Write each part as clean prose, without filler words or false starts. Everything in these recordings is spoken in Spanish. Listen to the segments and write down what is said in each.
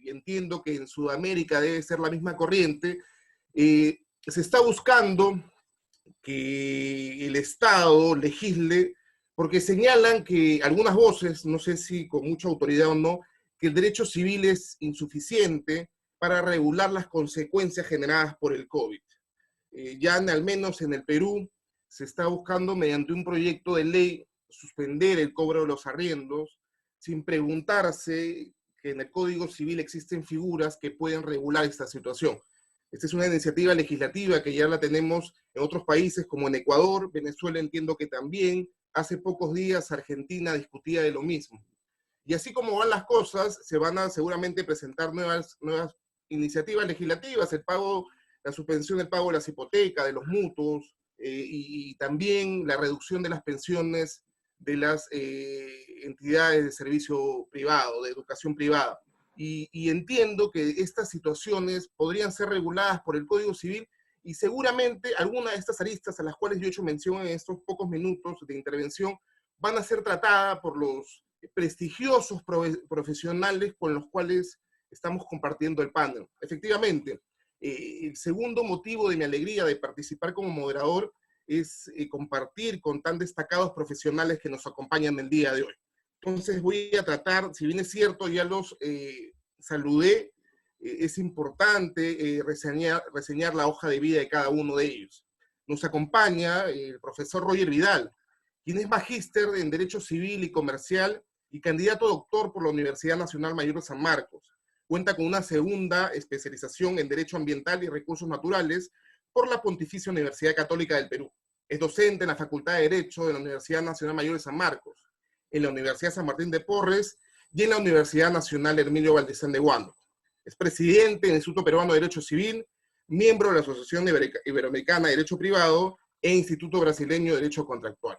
y entiendo que en Sudamérica debe ser la misma corriente, se está buscando que el Estado legisle, porque señalan que algunas voces, no sé si con mucha autoridad o no, que el derecho civil es insuficiente para regular las consecuencias generadas por el COVID. Ya al menos en el Perú se está buscando mediante un proyecto de ley suspender el cobro de los arriendos sin preguntarse que en el Código Civil existen figuras que pueden regular esta situación. Esta es una iniciativa legislativa que ya la tenemos en otros países como en Ecuador, Venezuela entiendo que también, hace pocos días Argentina discutía de lo mismo. Y así como van las cosas, se van a seguramente presentar nuevas iniciativas legislativas, la suspensión del pago de las hipotecas, de los mutuos, y también la reducción de las pensiones de las entidades de servicio privado, de educación privada. Y entiendo que estas situaciones podrían ser reguladas por el Código Civil y seguramente algunas de estas aristas a las cuales yo he hecho mención en estos pocos minutos de intervención van a ser tratadas por los prestigiosos profesionales con los cuales estamos compartiendo el panel. Efectivamente, el segundo motivo de mi alegría de participar como moderador es compartir con tan destacados profesionales que nos acompañan el día de hoy. Entonces voy a tratar, si bien es cierto, ya los saludé, es importante reseñar la hoja de vida de cada uno de ellos. Nos acompaña el profesor Roger Vidal, quien es magíster en Derecho Civil y Comercial y candidato a doctor por la Universidad Nacional Mayor de San Marcos. Cuenta con una segunda especialización en Derecho Ambiental y Recursos Naturales por la Pontificia Universidad Católica del Perú. Es docente en la Facultad de Derecho de la Universidad Nacional Mayor de San Marcos, en la Universidad San Martín de Porres y en la Universidad Nacional Hermilio Valdezán de Huánuco. Es presidente del Instituto Peruano de Derecho Civil, miembro de la Asociación Iberoamericana de Derecho Privado e Instituto Brasileño de Derecho Contractual.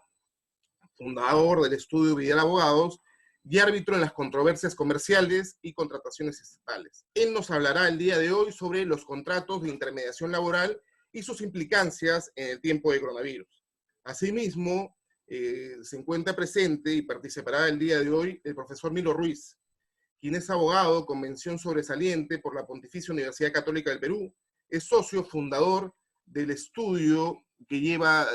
Fundador del estudio Vidal Abogados y árbitro en las controversias comerciales y contrataciones estatales. Él nos hablará el día de hoy sobre los contratos de intermediación laboral y sus implicancias en el tiempo de coronavirus. Asimismo, se encuentra presente y participará el día de hoy el profesor Milo Ruiz, quien es abogado con mención sobresaliente por la Pontificia Universidad Católica del Perú, es socio fundador del estudio que lleva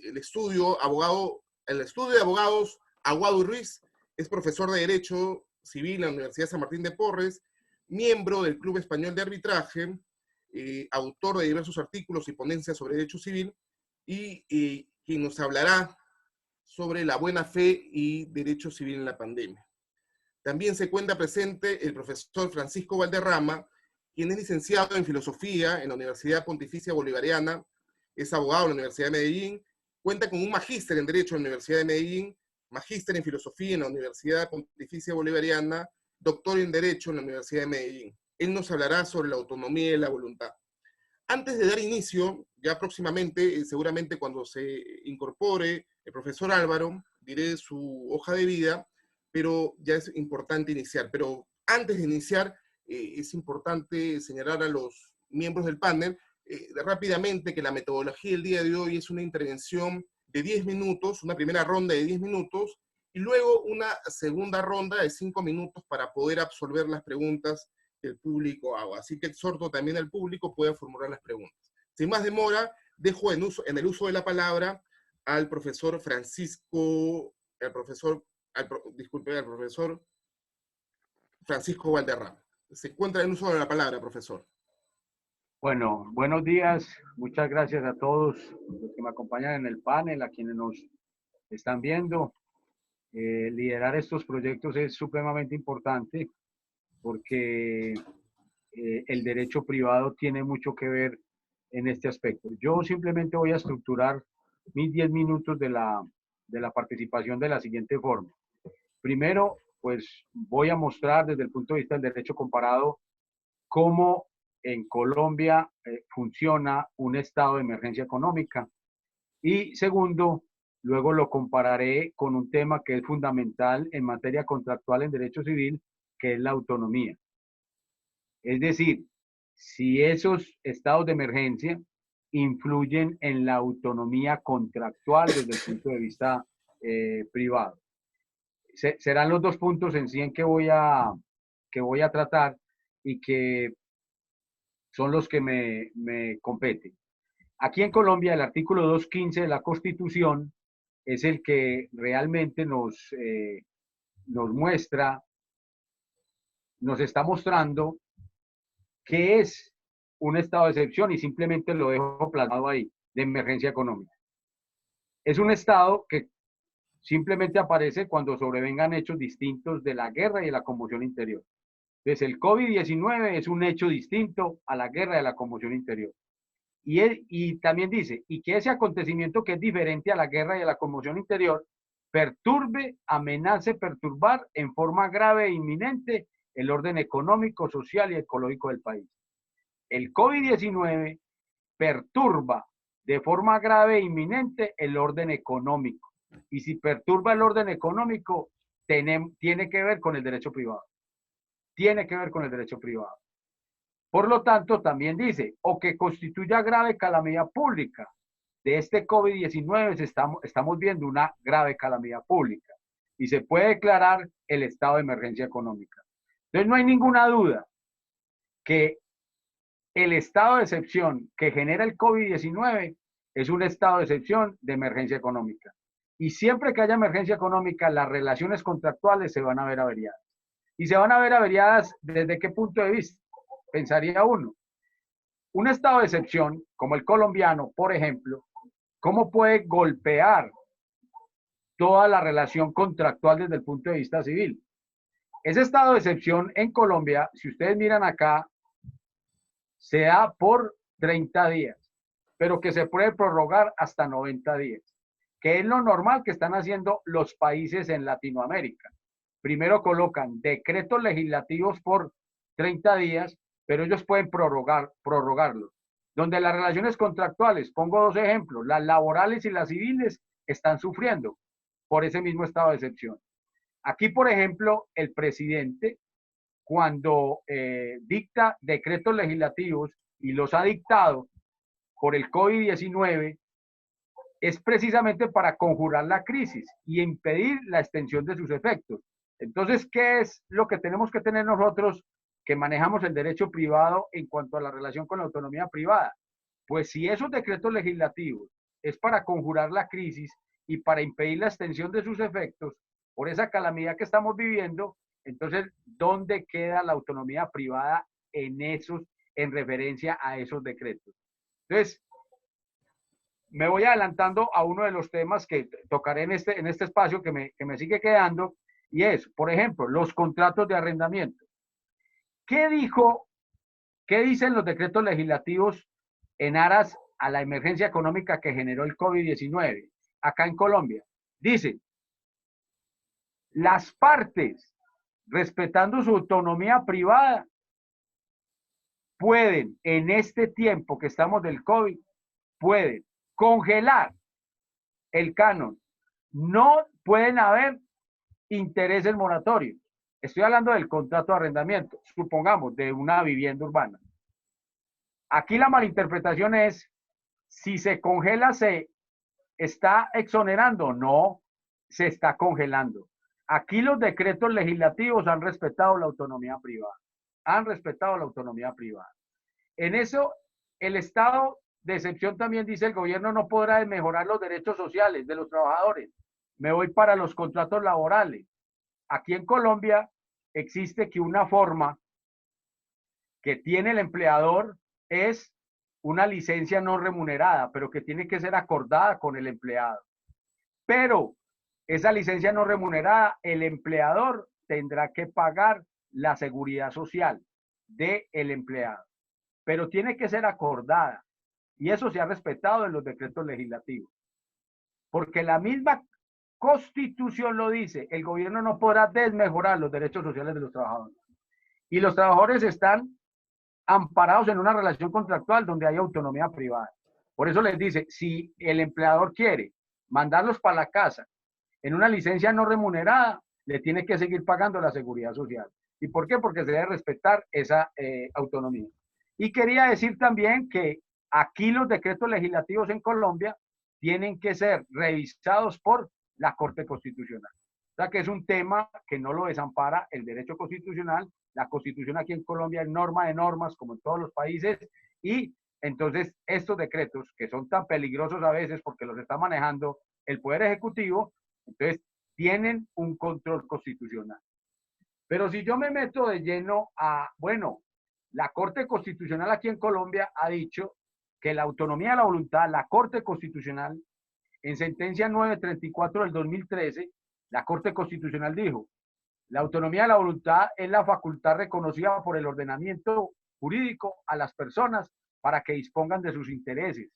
el estudio de abogados Aguado y Ruiz, es profesor de Derecho Civil en la Universidad San Martín de Porres, miembro del Club Español de Arbitraje, autor de diversos artículos y ponencias sobre Derecho Civil, y quien nos hablará sobre la buena fe y Derecho Civil en la pandemia. También se encuentra presente el profesor Francisco Valderrama, quien es licenciado en Filosofía en la Universidad Pontificia Bolivariana, es abogado en la Universidad de Medellín, cuenta con un magíster en Derecho en la Universidad de Medellín, magíster en Filosofía en la Universidad Pontificia Bolivariana, doctor en Derecho en la Universidad de Medellín. Él nos hablará sobre la autonomía y la voluntad. Antes de dar inicio, ya próximamente, seguramente cuando se incorpore el profesor Álvaro, diré su hoja de vida, pero ya es importante iniciar. Pero antes de iniciar, es importante señalar a los miembros del panel rápidamente que la metodología del día de hoy es una intervención de 10 minutos, una primera ronda de 10 minutos, y luego una segunda ronda de 5 minutos para poder absolver las preguntas que el público haga. Así que exhorto también al público pueda formular las preguntas. Sin más demora, dejo en el uso de la palabra al profesor al profesor Francisco Valderrama. Se encuentra en uso de la palabra, profesor. Bueno, buenos días. Muchas gracias a todos los que me acompañan en el panel, a quienes nos están viendo. Liderar estos proyectos es supremamente importante porque el derecho privado tiene mucho que ver en este aspecto. Yo simplemente voy a estructurar mis 10 minutos de la participación de la siguiente forma. Primero, pues voy a mostrar desde el punto de vista del derecho comparado cómo en Colombia funciona un estado de emergencia económica. Y segundo, luego lo compararé con un tema que es fundamental en materia contractual en derecho civil, que es la autonomía. Es decir, si esos estados de emergencia influyen en la autonomía contractual desde el punto de vista privado. Serán los dos puntos en sí en que voy a tratar, y que son los que me competen. Aquí en Colombia, el artículo 215 de la Constitución es el que realmente nos muestra, nos está mostrando qué es un estado de excepción, y simplemente lo dejo plasmado ahí, de emergencia económica. Es un estado que simplemente aparece cuando sobrevengan hechos distintos de la guerra y de la conmoción interior. Entonces, el COVID-19 es un hecho distinto a la guerra y a la conmoción interior. Y también dice, y que ese acontecimiento que es diferente a la guerra y a la conmoción interior, perturbe, amenace, perturbar en forma grave e inminente el orden económico, social y ecológico del país. El COVID-19 perturba de forma grave e inminente el orden económico. Y si perturba el orden económico, tiene que ver con el derecho privado. Tiene que ver con el derecho privado. Por lo tanto, también dice, o que constituya grave calamidad pública. De este COVID-19 estamos viendo una grave calamidad pública y se puede declarar el estado de emergencia económica. Entonces, no hay ninguna duda que el estado de excepción que genera el COVID-19 es un estado de excepción de emergencia económica. Y siempre que haya emergencia económica, las relaciones contractuales se van a ver averiadas. Y se van a ver averiadas ¿desde qué punto de vista? Pensaría uno. Un estado de excepción, como el colombiano, por ejemplo, ¿cómo puede golpear toda la relación contractual desde el punto de vista civil? Ese estado de excepción en Colombia, si ustedes miran acá, se da por 30 días, pero que se puede prorrogar hasta 90 días, que es lo normal que están haciendo los países en Latinoamérica. Primero colocan decretos legislativos por 30 días, pero ellos pueden prorrogarlos. Donde las relaciones contractuales, pongo dos ejemplos, las laborales y las civiles están sufriendo por ese mismo estado de excepción. Aquí, por ejemplo, el presidente, cuando dicta decretos legislativos y los ha dictado por el COVID-19, es precisamente para conjurar la crisis y impedir la extensión de sus efectos. Entonces, ¿qué es lo que tenemos que tener nosotros que manejamos el derecho privado en cuanto a la relación con la autonomía privada? Pues si esos decretos legislativos es para conjurar la crisis y para impedir la extensión de sus efectos por esa calamidad que estamos viviendo, entonces, ¿dónde queda la autonomía privada en referencia a esos decretos? Entonces, me voy adelantando a uno de los temas que tocaré en este espacio que me sigue quedando, y es, por ejemplo, los contratos de arrendamiento. ¿Qué dicen los decretos legislativos en aras a la emergencia económica que generó el COVID-19 acá en Colombia? Dicen, las partes, respetando su autonomía privada, pueden, en este tiempo que estamos del COVID, pueden congelar el canon. No pueden haber intereses moratorios. Estoy hablando del contrato de arrendamiento, supongamos, de una vivienda urbana. Aquí la malinterpretación es, si se congela, ¿se está exonerando? No, se está congelando. Aquí los decretos legislativos han respetado la autonomía privada. Han respetado la autonomía privada. En eso, el estado de excepción también dice el gobierno no podrá mejorar los derechos sociales de los trabajadores. Me voy para los contratos laborales. Aquí en Colombia existe que una forma que tiene el empleador es una licencia no remunerada, pero que tiene que ser acordada con el empleado. Pero esa licencia no remunerada, el empleador tendrá que pagar la seguridad social del empleado, pero tiene que ser acordada. Y eso se ha respetado en los decretos legislativos. Porque la misma Constitución lo dice, el gobierno no podrá desmejorar los derechos sociales de los trabajadores. Y los trabajadores están amparados en una relación contractual donde hay autonomía privada. Por eso les dice, si el empleador quiere mandarlos para la casa en una licencia no remunerada, le tiene que seguir pagando la seguridad social. ¿Y por qué? Porque se debe respetar esa autonomía. Y quería decir también que aquí los decretos legislativos en Colombia tienen que ser revisados por la Corte Constitucional. O sea que es un tema que no lo desampara el derecho constitucional La Constitución aquí en Colombia es norma de normas, como en todos los países, y entonces estos decretos, que son tan peligrosos a veces porque los está manejando el Poder Ejecutivo, entonces tienen un control constitucional. Pero si yo me meto de lleno a, bueno, la Corte Constitucional aquí en Colombia ha dicho que la autonomía de la voluntad, la Corte Constitucional, en sentencia 934 del 2013, la Corte Constitucional dijo, la autonomía de la voluntad es la facultad reconocida por el ordenamiento jurídico a las personas para que dispongan de sus intereses.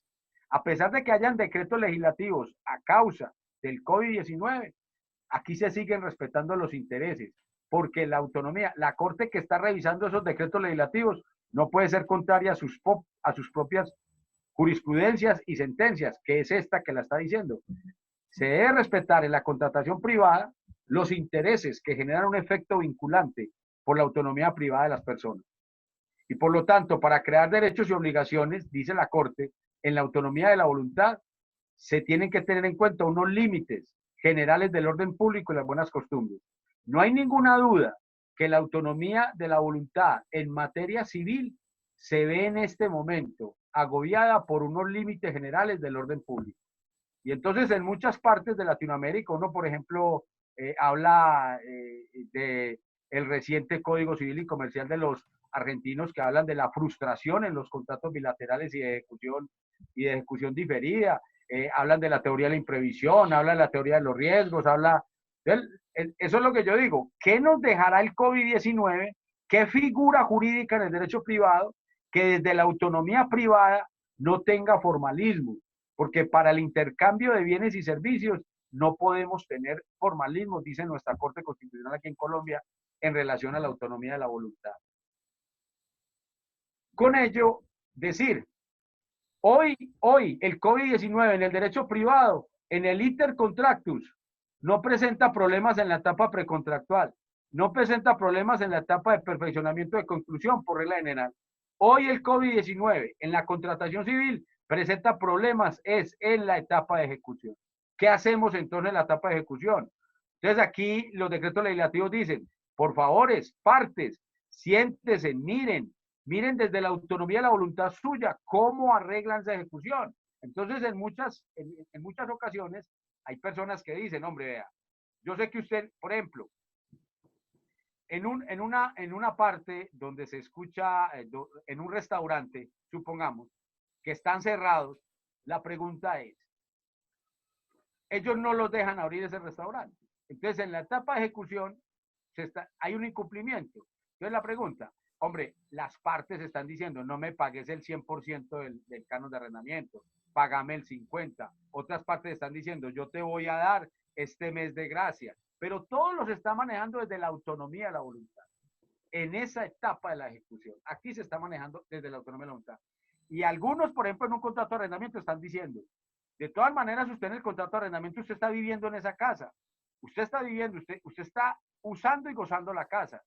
A pesar de que hayan decretos legislativos a causa del COVID-19, aquí se siguen respetando los intereses, porque la autonomía, la Corte que está revisando esos decretos legislativos no puede ser contraria a sus propias jurisprudencias y sentencias, que es esta que la está diciendo. Se debe respetar en la contratación privada los intereses que generan un efecto vinculante por la autonomía privada de las personas. Y por lo tanto, para crear derechos y obligaciones, dice la Corte, en la autonomía de la voluntad, se tienen que tener en cuenta unos límites generales del orden público y las buenas costumbres. No hay ninguna duda que la autonomía de la voluntad en materia civil se ve en este momento agobiada por unos límites generales del orden público. Y entonces en muchas partes de Latinoamérica, uno por ejemplo habla de el reciente Código Civil y Comercial de los argentinos que hablan de la frustración en los contratos bilaterales y de ejecución diferida, hablan de la teoría de la imprevisión, hablan de la teoría de los riesgos, eso es lo que yo digo, ¿qué nos dejará el COVID-19? ¿Qué figura jurídica en el derecho privado que desde la autonomía privada no tenga formalismo? Porque para el intercambio de bienes y servicios no podemos tener formalismo, dice nuestra Corte Constitucional aquí en Colombia, en relación a la autonomía de la voluntad. Con ello, decir, hoy el COVID-19 en el derecho privado, en el intercontractus, no presenta problemas en la etapa precontractual, no presenta problemas en la etapa de perfeccionamiento de conclusión por regla general. Hoy el COVID-19 en la contratación civil presenta problemas es en la etapa de ejecución. ¿Qué hacemos entonces en la etapa de ejecución? Entonces aquí los decretos legislativos dicen, por favor, partes, siéntese, miren desde la autonomía de la voluntad suya cómo arreglan esa ejecución. Entonces en muchas ocasiones hay personas que dicen, hombre, vea, yo sé que usted, por ejemplo, en una parte donde se escucha, en un restaurante, supongamos, que están cerrados, la pregunta es, ellos no los dejan abrir ese restaurante. Entonces, en la etapa de ejecución, hay un incumplimiento. Entonces, la pregunta, hombre, las partes están diciendo, no me pagues el 100% del canon de arrendamiento, págame el 50%. Otras partes están diciendo, yo te voy a dar este mes de gracia. Pero todos los está manejando desde la autonomía de la voluntad. En esa etapa de la ejecución. Aquí se está manejando desde la autonomía de la voluntad. Y algunos, por ejemplo, en un contrato de arrendamiento están diciendo, de todas maneras, usted en el contrato de arrendamiento, usted está viviendo en esa casa. Usted está viviendo, usted está usando y gozando la casa.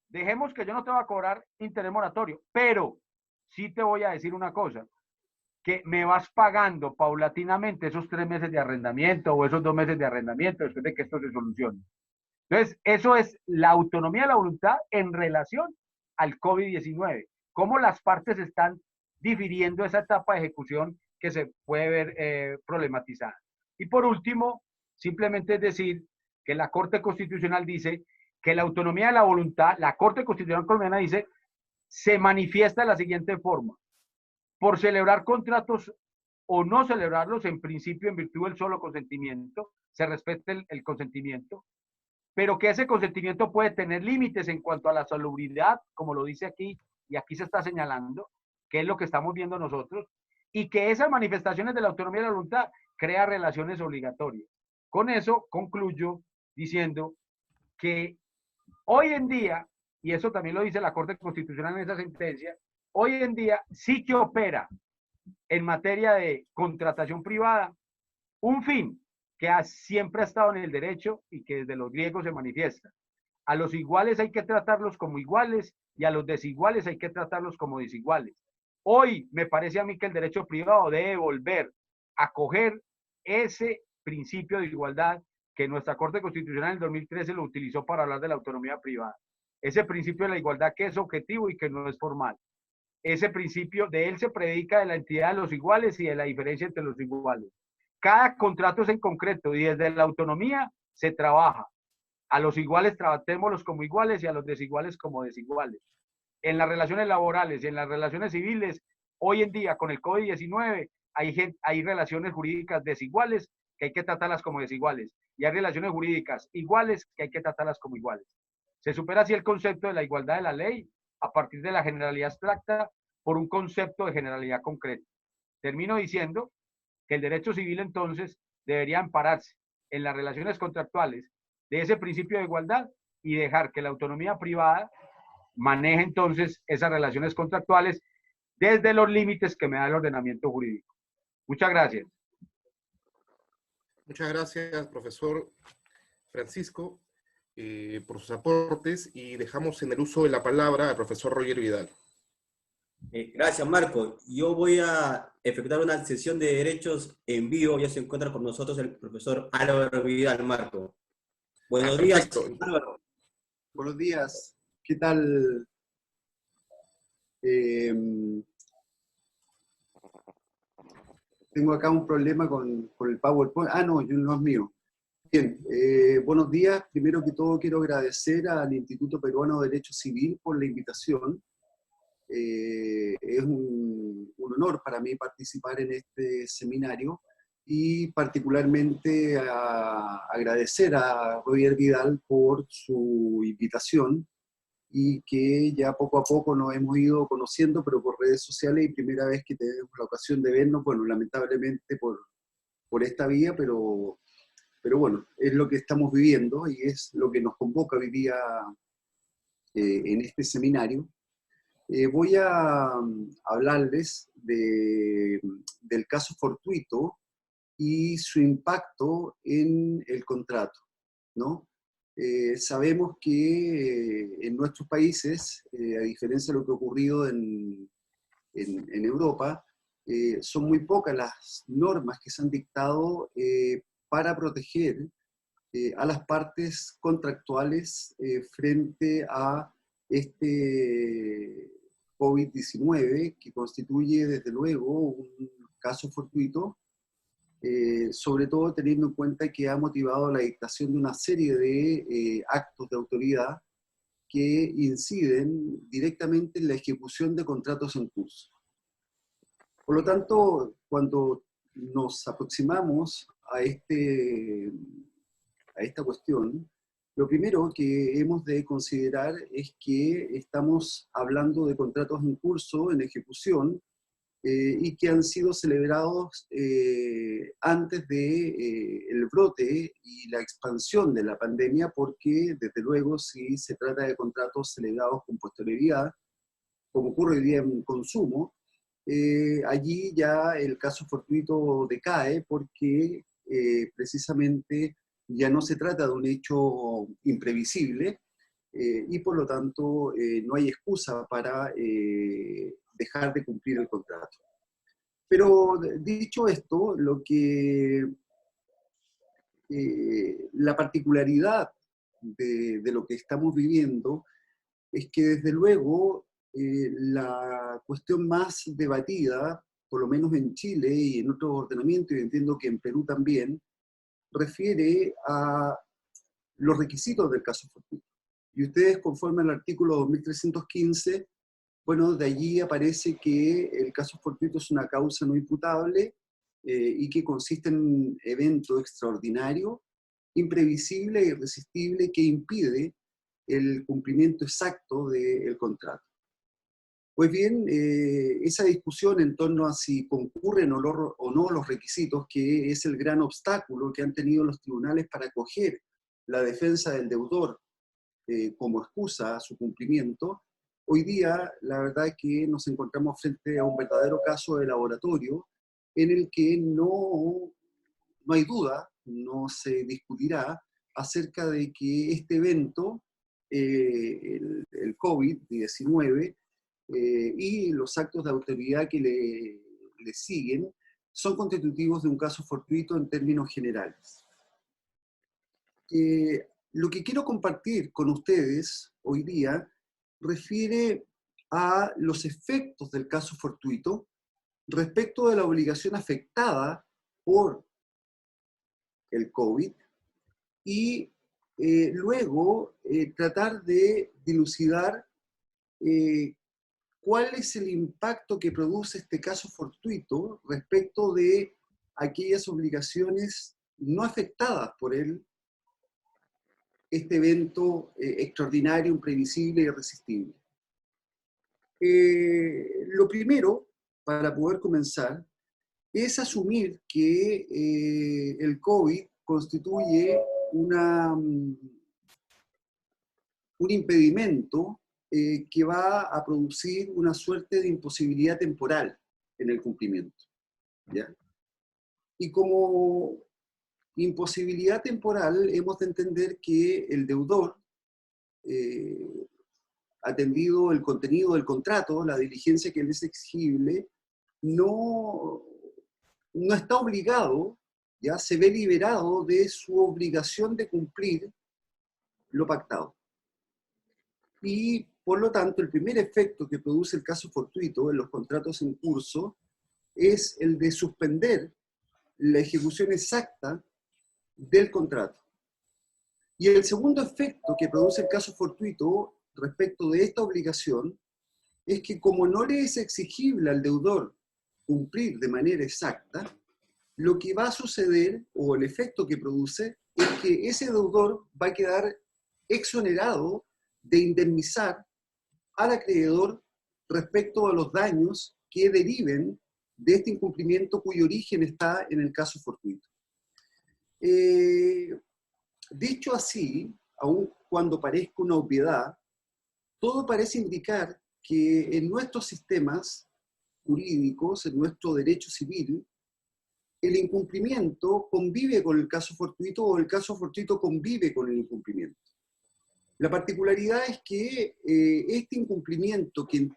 Dejemos que yo no te voy a cobrar interés moratorio, pero sí te voy a decir una cosa, que me vas pagando paulatinamente esos 3 meses de arrendamiento o esos 2 meses de arrendamiento después de que esto se solucione. Entonces, eso es la autonomía de la voluntad en relación al COVID-19. Cómo las partes están difiriendo esa etapa de ejecución que se puede ver problematizada. Y por último, simplemente es decir que la Corte Constitucional dice que la autonomía de la voluntad, la Corte Constitucional colombiana dice, se manifiesta de la siguiente forma. Por celebrar contratos o no celebrarlos, en principio, en virtud del solo consentimiento, se respeta el consentimiento, pero que ese consentimiento puede tener límites en cuanto a la salubridad, como lo dice aquí, y aquí se está señalando, que es lo que estamos viendo nosotros, y que esas manifestaciones de la autonomía de la voluntad crea relaciones obligatorias. Con eso concluyo diciendo que hoy en día, y eso también lo dice la Corte Constitucional en esa sentencia, hoy en día sí que opera en materia de contratación privada un fin que siempre ha estado en el derecho y que desde los griegos se manifiesta. A los iguales hay que tratarlos como iguales y a los desiguales hay que tratarlos como desiguales. Hoy me parece a mí que el derecho privado debe volver a coger ese principio de igualdad que nuestra Corte Constitucional en el 2013 lo utilizó para hablar de la autonomía privada. Ese principio de la igualdad que es objetivo y que no es formal. Ese principio de él se predica de la entidad de los iguales y de la diferencia entre los iguales. Cada contrato es en concreto y desde la autonomía se trabaja. A los iguales tratémoslos como iguales y a los desiguales como desiguales. En las relaciones laborales y en las relaciones civiles, hoy en día con el COVID-19 hay relaciones jurídicas desiguales que hay que tratarlas como desiguales y hay relaciones jurídicas iguales que hay que tratarlas como iguales. Se supera así el concepto de la igualdad de la ley a partir de la generalidad abstracta por un concepto de generalidad concreta. Termino diciendo que el derecho civil entonces debería ampararse en las relaciones contractuales de ese principio de igualdad y dejar que la autonomía privada maneje entonces esas relaciones contractuales desde los límites que me da el ordenamiento jurídico. Muchas gracias. Muchas gracias, profesor Francisco, por sus aportes, y dejamos en el uso de la palabra al profesor Roger Vidal. Gracias, Marco. Yo voy a efectuar una sesión de derechos en vivo. Ya se encuentra con nosotros el profesor Álvaro Vidal, Marco. Buenos días, Álvaro. Buenos días. ¿Qué tal? Tengo acá un problema con el PowerPoint. Ah, no, no es mío. Bien, buenos días. Primero que todo quiero agradecer al Instituto Peruano de Derecho Civil por la invitación. Es un honor para mí participar en este seminario y particularmente agradecer a Roger Vidal por su invitación y que ya poco a poco nos hemos ido conociendo, pero por redes sociales, y primera vez que tenemos la ocasión de vernos, bueno, lamentablemente por esta vía, pero bueno, es lo que estamos viviendo y es lo que nos convoca hoy día en este seminario. Voy a hablarles del caso fortuito y su impacto en el contrato, ¿no? Sabemos que en nuestros países, a diferencia de lo que ha ocurrido en Europa, son muy pocas las normas que se han dictado para proteger a las partes contractuales frente a este COVID-19, que constituye desde luego un caso fortuito, sobre todo teniendo en cuenta que ha motivado la dictación de una serie de actos de autoridad que inciden directamente en la ejecución de contratos en curso. Por lo tanto, cuando nos aproximamos a esta cuestión, lo primero que hemos de considerar es que estamos hablando de contratos en curso, en ejecución, y que han sido celebrados antes del brote y la expansión de la pandemia, porque desde luego si se trata de contratos celebrados con posterioridad, como ocurre hoy día en consumo, allí ya el caso fortuito decae porque precisamente ya no se trata de un hecho imprevisible y por lo tanto no hay excusa para dejar de cumplir el contrato. Pero dicho esto, la particularidad de lo que estamos viviendo es que desde luego la cuestión más debatida, por lo menos en Chile y en otros ordenamientos, y entiendo que en Perú también, refiere a los requisitos del caso fortuito. Y ustedes, conforme al artículo 2315, bueno, de allí aparece que el caso fortuito es una causa no imputable y que consiste en un evento extraordinario, imprevisible e irresistible que impide el cumplimiento exacto del contrato. Pues bien, esa discusión en torno a si concurren o no los requisitos, que es el gran obstáculo que han tenido los tribunales para acoger la defensa del deudor como excusa a su cumplimiento, hoy día la verdad es que nos encontramos frente a un verdadero caso de laboratorio en el que no hay duda, no se discutirá acerca de que este evento, el COVID-19, y los actos de autoridad que le siguen, son constitutivos de un caso fortuito en términos generales. Lo que quiero compartir con ustedes hoy día refiere a los efectos del caso fortuito respecto de la obligación afectada por el COVID y luego tratar de dilucidar cuál es el impacto que produce este caso fortuito respecto de aquellas obligaciones no afectadas por este evento extraordinario, imprevisible y irresistible. Lo primero, para poder comenzar, es asumir que el COVID constituye un impedimento que va a producir una suerte de imposibilidad temporal en el cumplimiento, ¿ya? Y como imposibilidad temporal hemos de entender que el deudor, atendido el contenido del contrato, la diligencia que le es exigible, no está obligado, ya se ve liberado de su obligación de cumplir lo pactado. Y por lo tanto, el primer efecto que produce el caso fortuito en los contratos en curso es el de suspender la ejecución exacta del contrato. Y el segundo efecto que produce el caso fortuito respecto de esta obligación es que como no le es exigible al deudor cumplir de manera exacta, lo que va a suceder, o el efecto que produce, es que ese deudor va a quedar exonerado de indemnizar al acreedor respecto a los daños que deriven de este incumplimiento cuyo origen está en el caso fortuito. Dicho así, aun cuando parezca una obviedad, todo parece indicar que en nuestros sistemas jurídicos, en nuestro derecho civil, el incumplimiento convive con el caso fortuito o el caso fortuito convive con el incumplimiento. La particularidad es que este incumplimiento que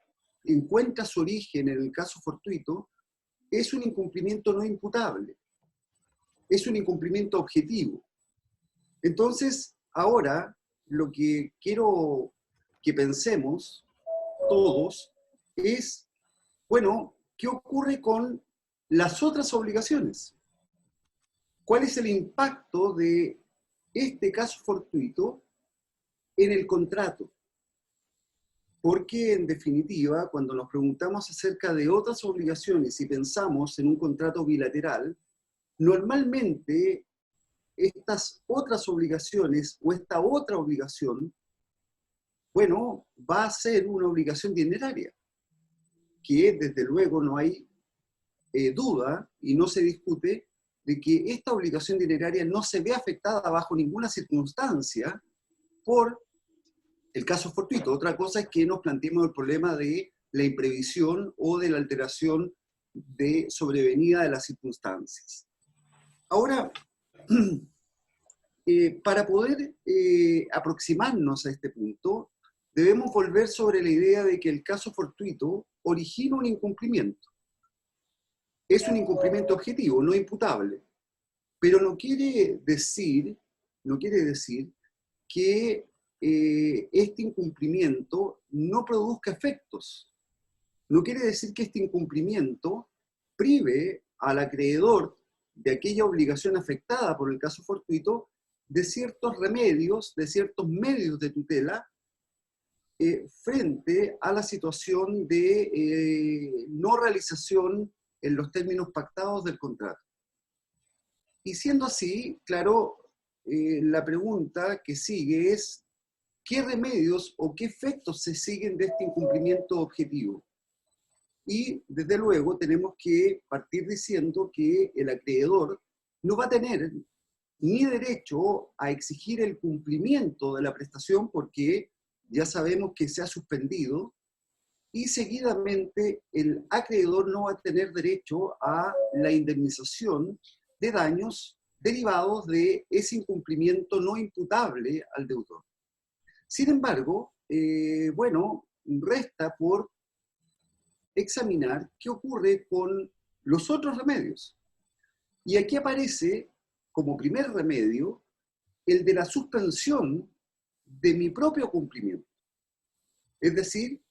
encuentra su origen en el caso fortuito es un incumplimiento no imputable, es un incumplimiento objetivo. Entonces, ahora lo que quiero que pensemos todos es, bueno, ¿qué ocurre con las otras obligaciones? ¿Cuál es el impacto de este caso fortuito en el contrato? Porque, en definitiva, cuando nos preguntamos acerca de otras obligaciones y pensamos en un contrato bilateral, normalmente estas otras obligaciones o esta otra obligación, bueno, va a ser una obligación dineraria, que desde luego no hay duda y no se discute de que esta obligación dineraria no se ve afectada bajo ninguna circunstancia por el caso fortuito. Otra cosa es que nos planteemos el problema de la imprevisión o de la alteración de sobrevenida de las circunstancias. Ahora, para poder aproximarnos a este punto, debemos volver sobre la idea de que el caso fortuito origina un incumplimiento. Es un incumplimiento objetivo, no imputable. Pero no quiere decir que este incumplimiento no produzca efectos. No quiere decir que este incumplimiento prive al acreedor de aquella obligación afectada por el caso fortuito de ciertos remedios, de ciertos medios de tutela frente a la situación de no realización en los términos pactados del contrato. Y siendo así, claro, la pregunta que sigue es, ¿qué remedios o qué efectos se siguen de este incumplimiento objetivo? Y, desde luego, tenemos que partir diciendo que el acreedor no va a tener ni derecho a exigir el cumplimiento de la prestación porque ya sabemos que se ha suspendido, y seguidamente el acreedor no va a tener derecho a la indemnización de daños derivados de ese incumplimiento no imputable al deudor. Sin embargo, bueno, resta por examinar qué ocurre con los otros remedios. Y aquí aparece como primer remedio el de la suspensión de mi propio cumplimiento. Es decir,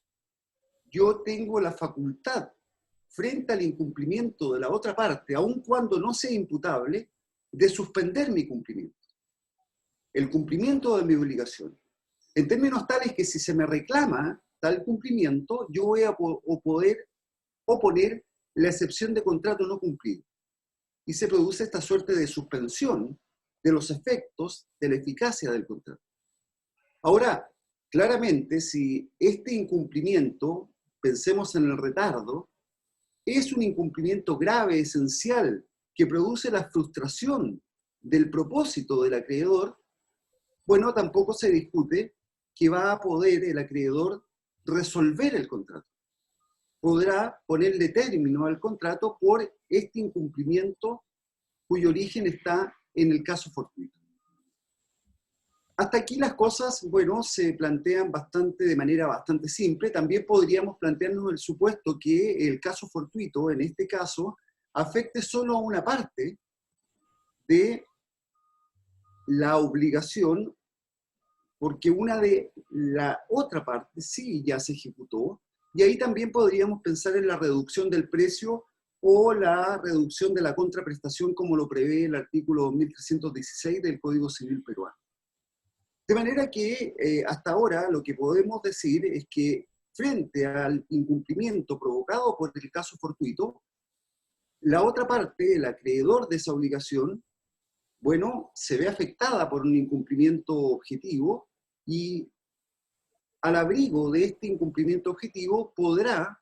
yo tengo la facultad, frente al incumplimiento de la otra parte, aun cuando no sea imputable, de suspender mi cumplimiento, el cumplimiento de mi obligación. En términos tales que si se me reclama tal cumplimiento, yo voy a poder oponer la excepción de contrato no cumplido. Y se produce esta suerte de suspensión de los efectos de la eficacia del contrato. Ahora, claramente, si este incumplimiento, pensemos en el retardo, es un incumplimiento grave, esencial, que produce la frustración del propósito del acreedor, bueno, tampoco se discute que va a poder el acreedor resolver el contrato. Podrá ponerle término al contrato por este incumplimiento cuyo origen está en el caso fortuito. Hasta aquí las cosas, bueno, se plantean de manera bastante simple. También podríamos plantearnos el supuesto que el caso fortuito, en este caso, afecte solo a una parte de la obligación, porque una de la otra parte sí ya se ejecutó, y ahí también podríamos pensar en la reducción del precio o la reducción de la contraprestación como lo prevé el artículo 1316 del Código Civil peruano. De manera que hasta ahora lo que podemos decir es que frente al incumplimiento provocado por el caso fortuito, la otra parte, el acreedor de esa obligación, bueno, se ve afectada por un incumplimiento objetivo y al abrigo de este incumplimiento objetivo podrá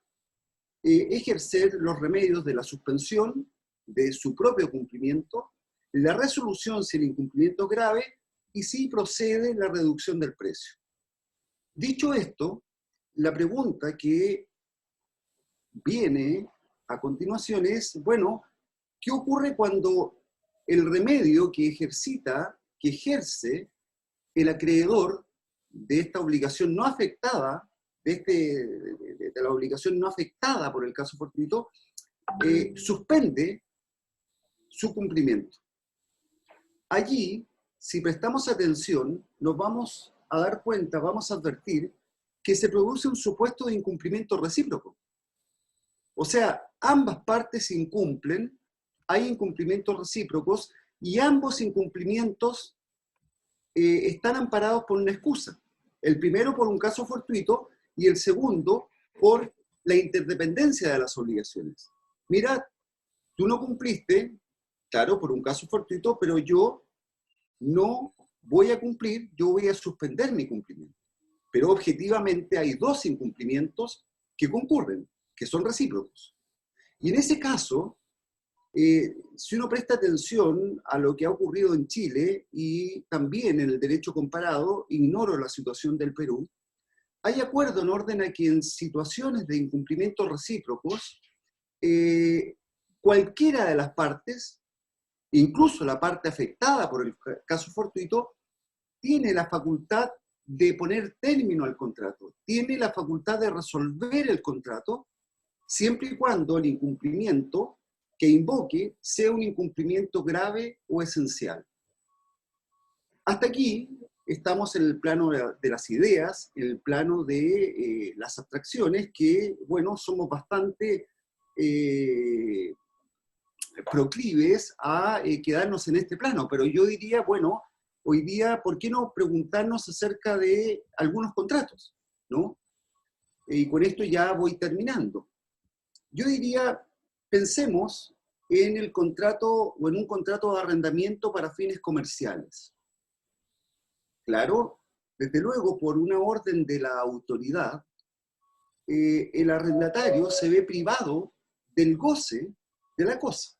ejercer los remedios de la suspensión de su propio cumplimiento, la resolución si el incumplimiento es grave y si procede la reducción del precio. Dicho esto, la pregunta que viene a continuación es, bueno, ¿qué ocurre cuando el remedio que ejerce el acreedor de esta obligación no afectada, de la obligación no afectada por el caso fortuito, suspende su cumplimiento? Allí, si prestamos atención, nos vamos a dar cuenta, vamos a advertir que se produce un supuesto de incumplimiento recíproco. O sea, ambas partes incumplen, hay incumplimientos recíprocos y ambos incumplimientos están amparados por una excusa. El primero por un caso fortuito y el segundo por la interdependencia de las obligaciones. Mira, tú no cumpliste, claro, por un caso fortuito, pero yo no voy a cumplir, yo voy a suspender mi cumplimiento. Pero objetivamente hay dos incumplimientos que concurren, que son recíprocos. Y en ese caso, si uno presta atención a lo que ha ocurrido en Chile y también en el derecho comparado, ignoro la situación del Perú, hay acuerdo en orden a que en situaciones de incumplimientos recíprocos, cualquiera de las partes, incluso la parte afectada por el caso fortuito, tiene la facultad de poner término al contrato, tiene la facultad de resolver el contrato, siempre y cuando el incumplimiento que invoque sea un incumplimiento grave o esencial. Hasta aquí estamos en el plano de las ideas, en el plano de las abstracciones, que, bueno, somos bastante proclives a quedarnos en este plano, pero yo diría, bueno, hoy día, ¿por qué no preguntarnos acerca de algunos contratos? ¿No? Y con esto ya voy terminando. Yo diría, pensemos en el contrato o en un contrato de arrendamiento para fines comerciales. Claro, desde luego, por una orden de la autoridad, el arrendatario se ve privado del goce de la cosa.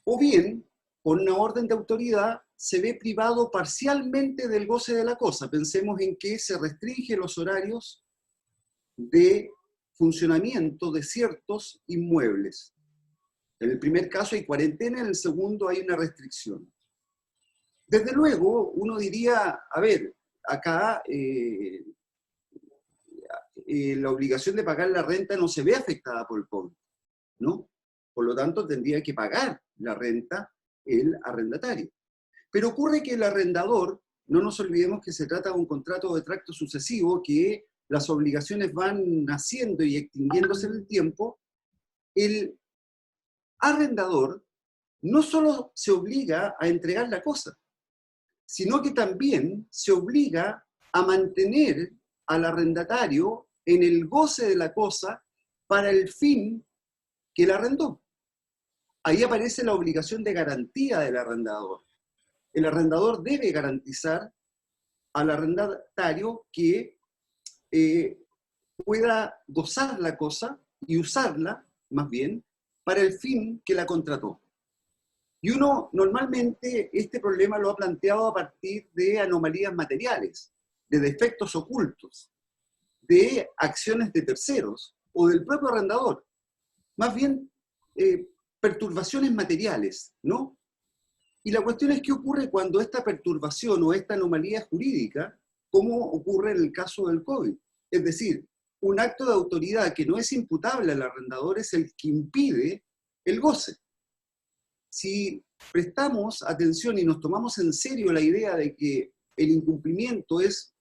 O bien, por una orden de autoridad, se ve privado parcialmente del goce de la cosa. Pensemos en que se restringen los horarios de funcionamiento de ciertos inmuebles. En el primer caso hay cuarentena, en el segundo hay una restricción. Desde luego, uno diría, a ver, acá la obligación de pagar la renta no se ve afectada por el COVID, ¿no? Por lo tanto, tendría que pagar la renta el arrendatario. Pero ocurre que el arrendador no nos olvidemos que se trata de un contrato de tracto sucesivo, que las obligaciones van naciendo y extinguiéndose en el tiempo. El arrendador no solo se obliga a entregar la cosa, sino que también se obliga a mantener al arrendatario en el goce de la cosa para el fin que la arrendó. Ahí aparece la obligación de garantía del arrendador. El arrendador debe garantizar al arrendatario que pueda gozar la cosa y usarla, más bien, para el fin que la contrató. Y uno normalmente este problema lo ha planteado a partir de anomalías materiales, de defectos ocultos, de acciones de terceros o del propio arrendador. Más bien, perturbaciones materiales, ¿no? Y la cuestión es qué ocurre cuando esta perturbación o esta anomalía jurídica, como ocurre en el caso del COVID. Es decir, un acto de autoridad que no es imputable al arrendador es el que impide el goce. Si prestamos atención y nos tomamos en serio la idea de que el incumplimiento es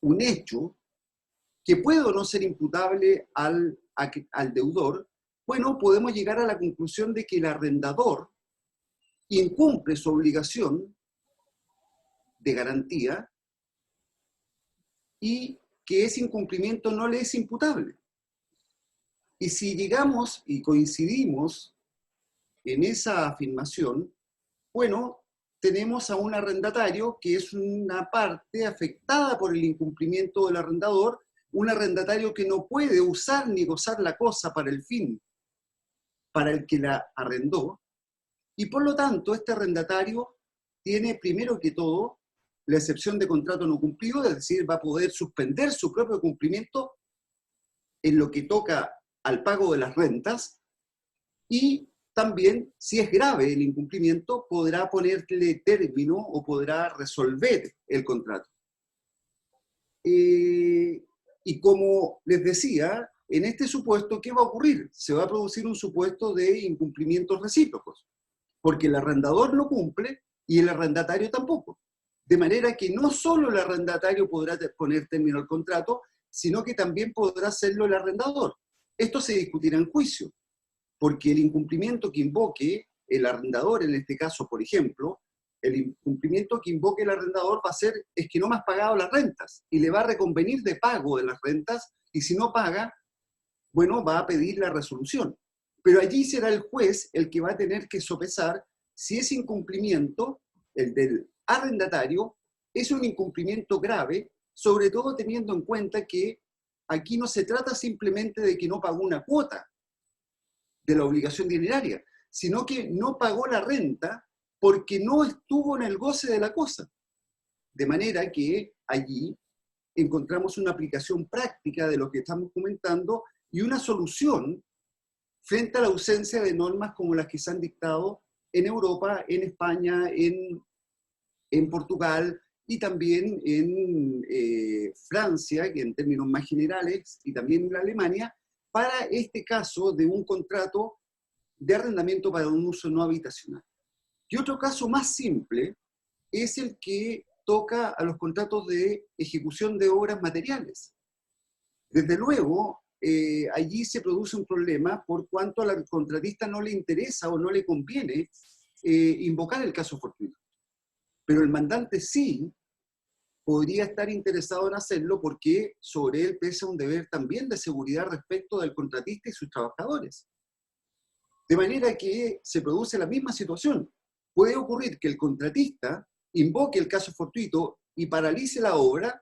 un hecho que puede o no ser imputable al deudor, bueno, podemos llegar a la conclusión de que el arrendador incumple su obligación de garantía y que ese incumplimiento no le es imputable. Y si llegamos y coincidimos en esa afirmación, bueno, tenemos a un arrendatario que es una parte afectada por el incumplimiento del arrendador, un arrendatario que no puede usar ni gozar la cosa para el fin para el que la arrendó, y por lo tanto este arrendatario tiene primero que todo la excepción de contrato no cumplido, es decir, va a poder suspender su propio cumplimiento en lo que toca al pago de las rentas, y también, si es grave el incumplimiento, podrá ponerle término o podrá resolver el contrato. Y como les decía, en este supuesto, ¿qué va a ocurrir? Se va a producir un supuesto de incumplimientos recíprocos, porque el arrendador no cumple y el arrendatario tampoco. De manera que no solo el arrendatario podrá poner término al contrato, sino que también podrá hacerlo el arrendador. Esto se discutirá en juicio, porque el incumplimiento que invoque el arrendador, en este caso, por ejemplo, el incumplimiento que invoque el arrendador va a ser, es que no me has pagado las rentas, y le va a reconvenir de pago de las rentas, y si no paga, bueno, va a pedir la resolución. Pero allí será el juez el que va a tener que sopesar si ese incumplimiento, el del arrendatario, es un incumplimiento grave, sobre todo teniendo en cuenta que aquí no se trata simplemente de que no pagó una cuota de la obligación dineraria, sino que no pagó la renta porque no estuvo en el goce de la cosa. De manera que allí encontramos una aplicación práctica de lo que estamos comentando y una solución frente a la ausencia de normas como las que se han dictado en Europa, en España, en Portugal y también en Francia, que en términos más generales, y también en Alemania, para este caso de un contrato de arrendamiento para un uso no habitacional. Y otro caso más simple es el que toca a los contratos de ejecución de obras materiales. Desde luego, allí se produce un problema por cuanto al contratista no le interesa o no le conviene invocar el caso fortuito. Pero el mandante sí podría estar interesado en hacerlo porque sobre él pesa un deber también de seguridad respecto del contratista y sus trabajadores. De manera que se produce la misma situación. Puede ocurrir que el contratista invoque el caso fortuito y paralice la obra,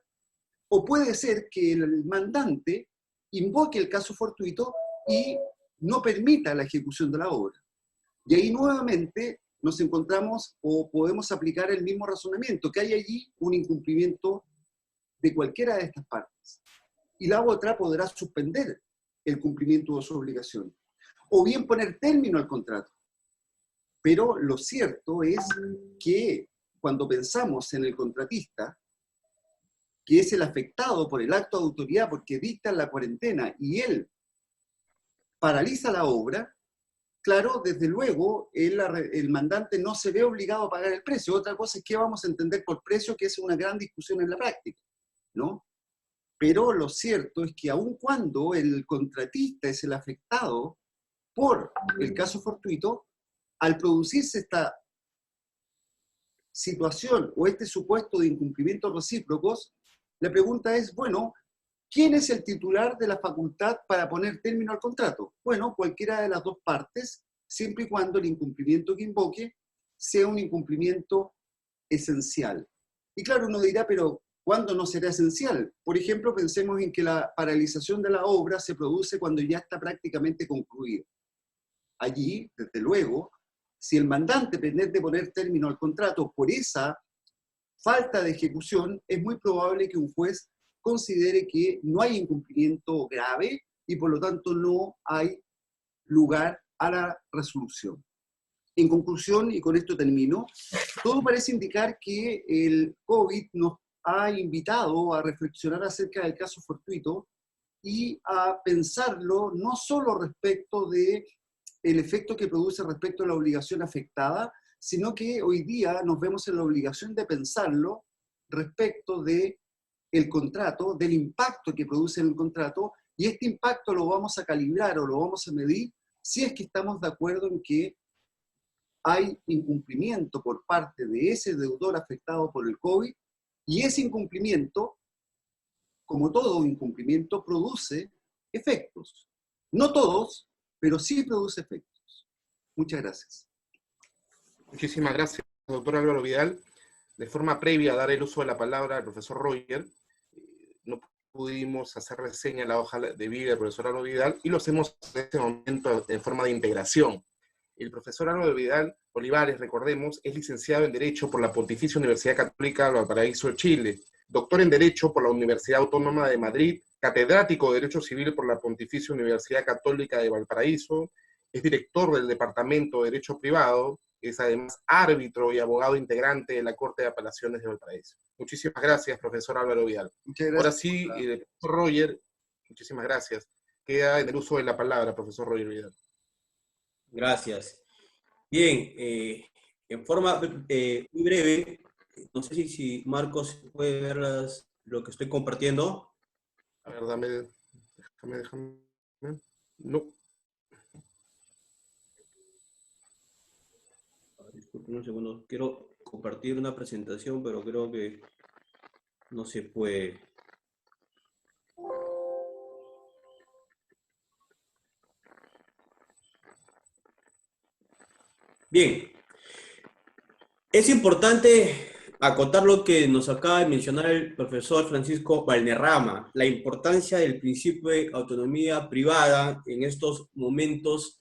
o puede ser que el mandante invoque el caso fortuito y no permita la ejecución de la obra. Y ahí nuevamente nos encontramos o podemos aplicar el mismo razonamiento, que hay allí un incumplimiento de cualquiera de estas partes. Y la otra podrá suspender el cumplimiento de su obligación, o bien poner término al contrato. Pero lo cierto es que cuando pensamos en el contratista, que es el afectado por el acto de autoridad porque dicta la cuarentena y él paraliza la obra, claro, desde luego, el mandante no se ve obligado a pagar el precio. Otra cosa es qué vamos a entender por precio, que es una gran discusión en la práctica, ¿no? Pero lo cierto es que aun cuando el contratista es el afectado por el caso fortuito, al producirse esta situación o este supuesto de incumplimientos recíprocos, la pregunta es, bueno, ¿quién es el titular de la facultad para poner término al contrato? Bueno, cualquiera de las dos partes, siempre y cuando el incumplimiento que invoque sea un incumplimiento esencial. Y claro, uno dirá, pero ¿cuándo no será esencial? Por ejemplo, pensemos en que la paralización de la obra se produce cuando ya está prácticamente concluida. Allí, desde luego, si el mandante pretende poner término al contrato por esa falta de ejecución, es muy probable que un juez considere que no hay incumplimiento grave y por lo tanto no hay lugar a la resolución. En conclusión, y con esto termino, todo parece indicar que el COVID nos ha invitado a reflexionar acerca del caso fortuito y a pensarlo no solo respecto de el efecto que produce respecto a la obligación afectada, sino que hoy día nos vemos en la obligación de pensarlo respecto de el contrato, del impacto que produce en el contrato, y este impacto lo vamos a calibrar o lo vamos a medir si es que estamos de acuerdo en que hay incumplimiento por parte de ese deudor afectado por el COVID, y ese incumplimiento, como todo incumplimiento, produce efectos. No todos, pero sí produce efectos. Muchas gracias. Muchísimas gracias, doctor Álvaro Vidal. De forma previa a dar el uso de la palabra al profesor Roger, no pudimos hacer reseña en la hoja de vida del profesor Álvaro Vidal y lo hacemos en este momento en forma de integración. El profesor Álvaro Vidal Olivares, recordemos, es licenciado en Derecho por la Pontificia Universidad Católica de Valparaíso, Chile, doctor en Derecho por la Universidad Autónoma de Madrid, catedrático de Derecho Civil por la Pontificia Universidad Católica de Valparaíso, es director del Departamento de Derecho Privado, es además árbitro y abogado integrante de la Corte de Apelaciones de Valparaíso. Muchísimas gracias, profesor Álvaro Vidal. Muchas gracias. Ahora sí, el profesor Roger, muchísimas gracias. Queda en el uso de la palabra, profesor Roger Vidal. Gracias. Bien, en forma muy breve, no sé si Marcos puede ver lo que estoy compartiendo. A ver, déjame. No. Disculpen un segundo, quiero compartir una presentación, pero creo que no se puede. Bien, es importante acotar lo que nos acaba de mencionar el profesor Francisco Valderrama, la importancia del principio de autonomía privada en estos momentos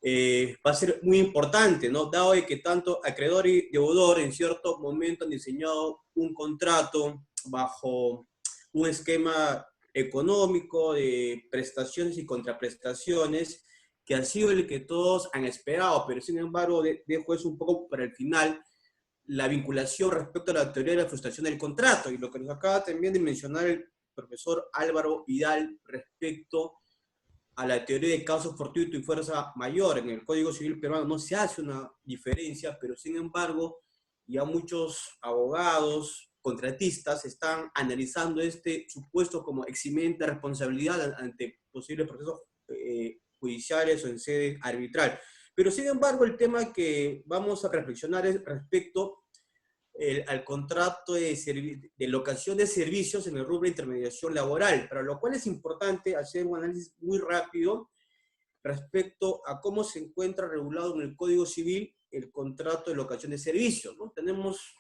va a ser muy importante, ¿no? Dado que tanto acreedor y deudor en cierto momento han diseñado un contrato bajo un esquema económico de prestaciones y contraprestaciones que ha sido el que todos han esperado, pero sin embargo dejo eso un poco para el final, la vinculación respecto a la teoría de la frustración del contrato y lo que nos acaba también de mencionar el profesor Álvaro Vidal respecto a la teoría de causa fortuito y fuerza mayor. En el Código Civil peruano no se hace una diferencia, pero sin embargo ya muchos abogados, contratistas están analizando este supuesto como eximente de responsabilidad ante posibles procesos judiciales o en sede arbitral. Pero sin embargo el tema que vamos a reflexionar es respecto al contrato de locación de servicios en el rubro de intermediación laboral, para lo cual es importante hacer un análisis muy rápido respecto a cómo se encuentra regulado en el Código Civil el contrato de locación de servicios, ¿no? Tenemos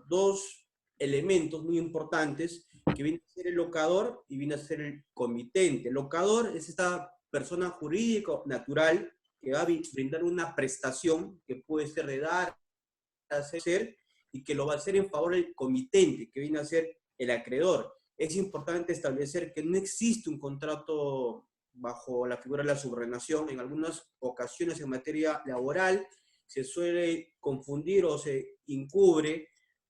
dos elementos muy importantes que viene a ser el locador y viene a ser el comitente. El locador es esta persona jurídica natural que va a brindar una prestación que puede ser de dar, hacer, y que lo va a hacer en favor del comitente, que viene a ser el acreedor. Es importante establecer que no existe un contrato bajo la figura de la subordinación. En algunas ocasiones en materia laboral se suele confundir o se encubre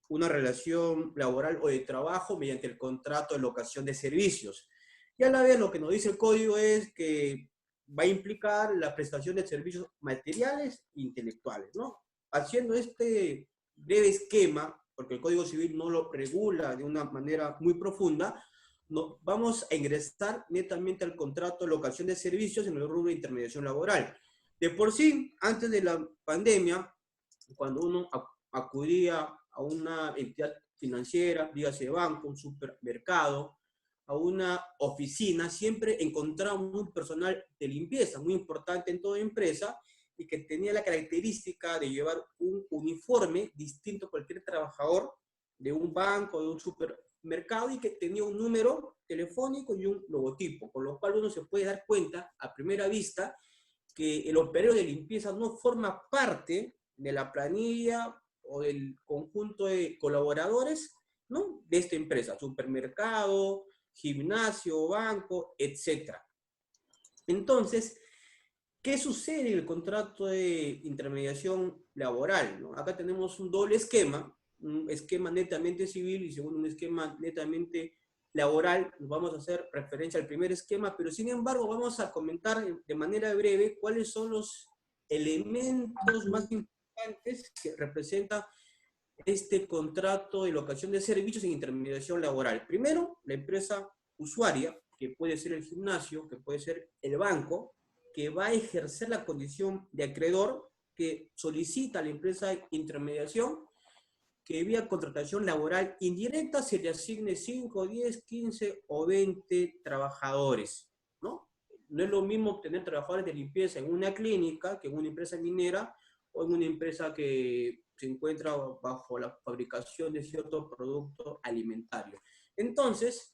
una relación laboral o de trabajo mediante el contrato de locación de servicios. Y a la vez lo que nos dice el código es que va a implicar la prestación de servicios materiales e intelectuales, ¿no? Haciendo este breve esquema, porque el Código Civil no lo regula de una manera muy profunda, no, vamos a ingresar netamente al contrato de locación de servicios en el rubro de intermediación laboral. De por sí, antes de la pandemia, cuando uno acudía a una entidad financiera, dígase banco, un supermercado, a una oficina, siempre encontramos un personal de limpieza muy importante en toda empresa y que tenía la característica de llevar un uniforme distinto a cualquier trabajador de un banco, de un supermercado, y que tenía un número telefónico y un logotipo, con lo cual uno se puede dar cuenta a primera vista que el operario de limpieza no forma parte de la planilla o del conjunto de colaboradores, ¿no?, de esta empresa, supermercado, gimnasio, banco, etc. Entonces, ¿qué sucede en el contrato de intermediación laboral, ¿no? Acá tenemos un doble esquema, un esquema netamente civil y segundo un esquema netamente laboral. Vamos a hacer referencia al primer esquema, pero sin embargo vamos a comentar de manera breve cuáles son los elementos más importantes que representa este contrato de locación de servicios en intermediación laboral. Primero, la empresa usuaria, que puede ser el gimnasio, que puede ser el banco, que va a ejercer la condición de acreedor, que solicita a la empresa de intermediación que vía contratación laboral indirecta se le asigne 5, 10, 15 o 20 trabajadores, ¿no? No es lo mismo tener trabajadores de limpieza en una clínica que en una empresa minera o en una empresa que se encuentra bajo la fabricación de cierto producto alimentario. Entonces,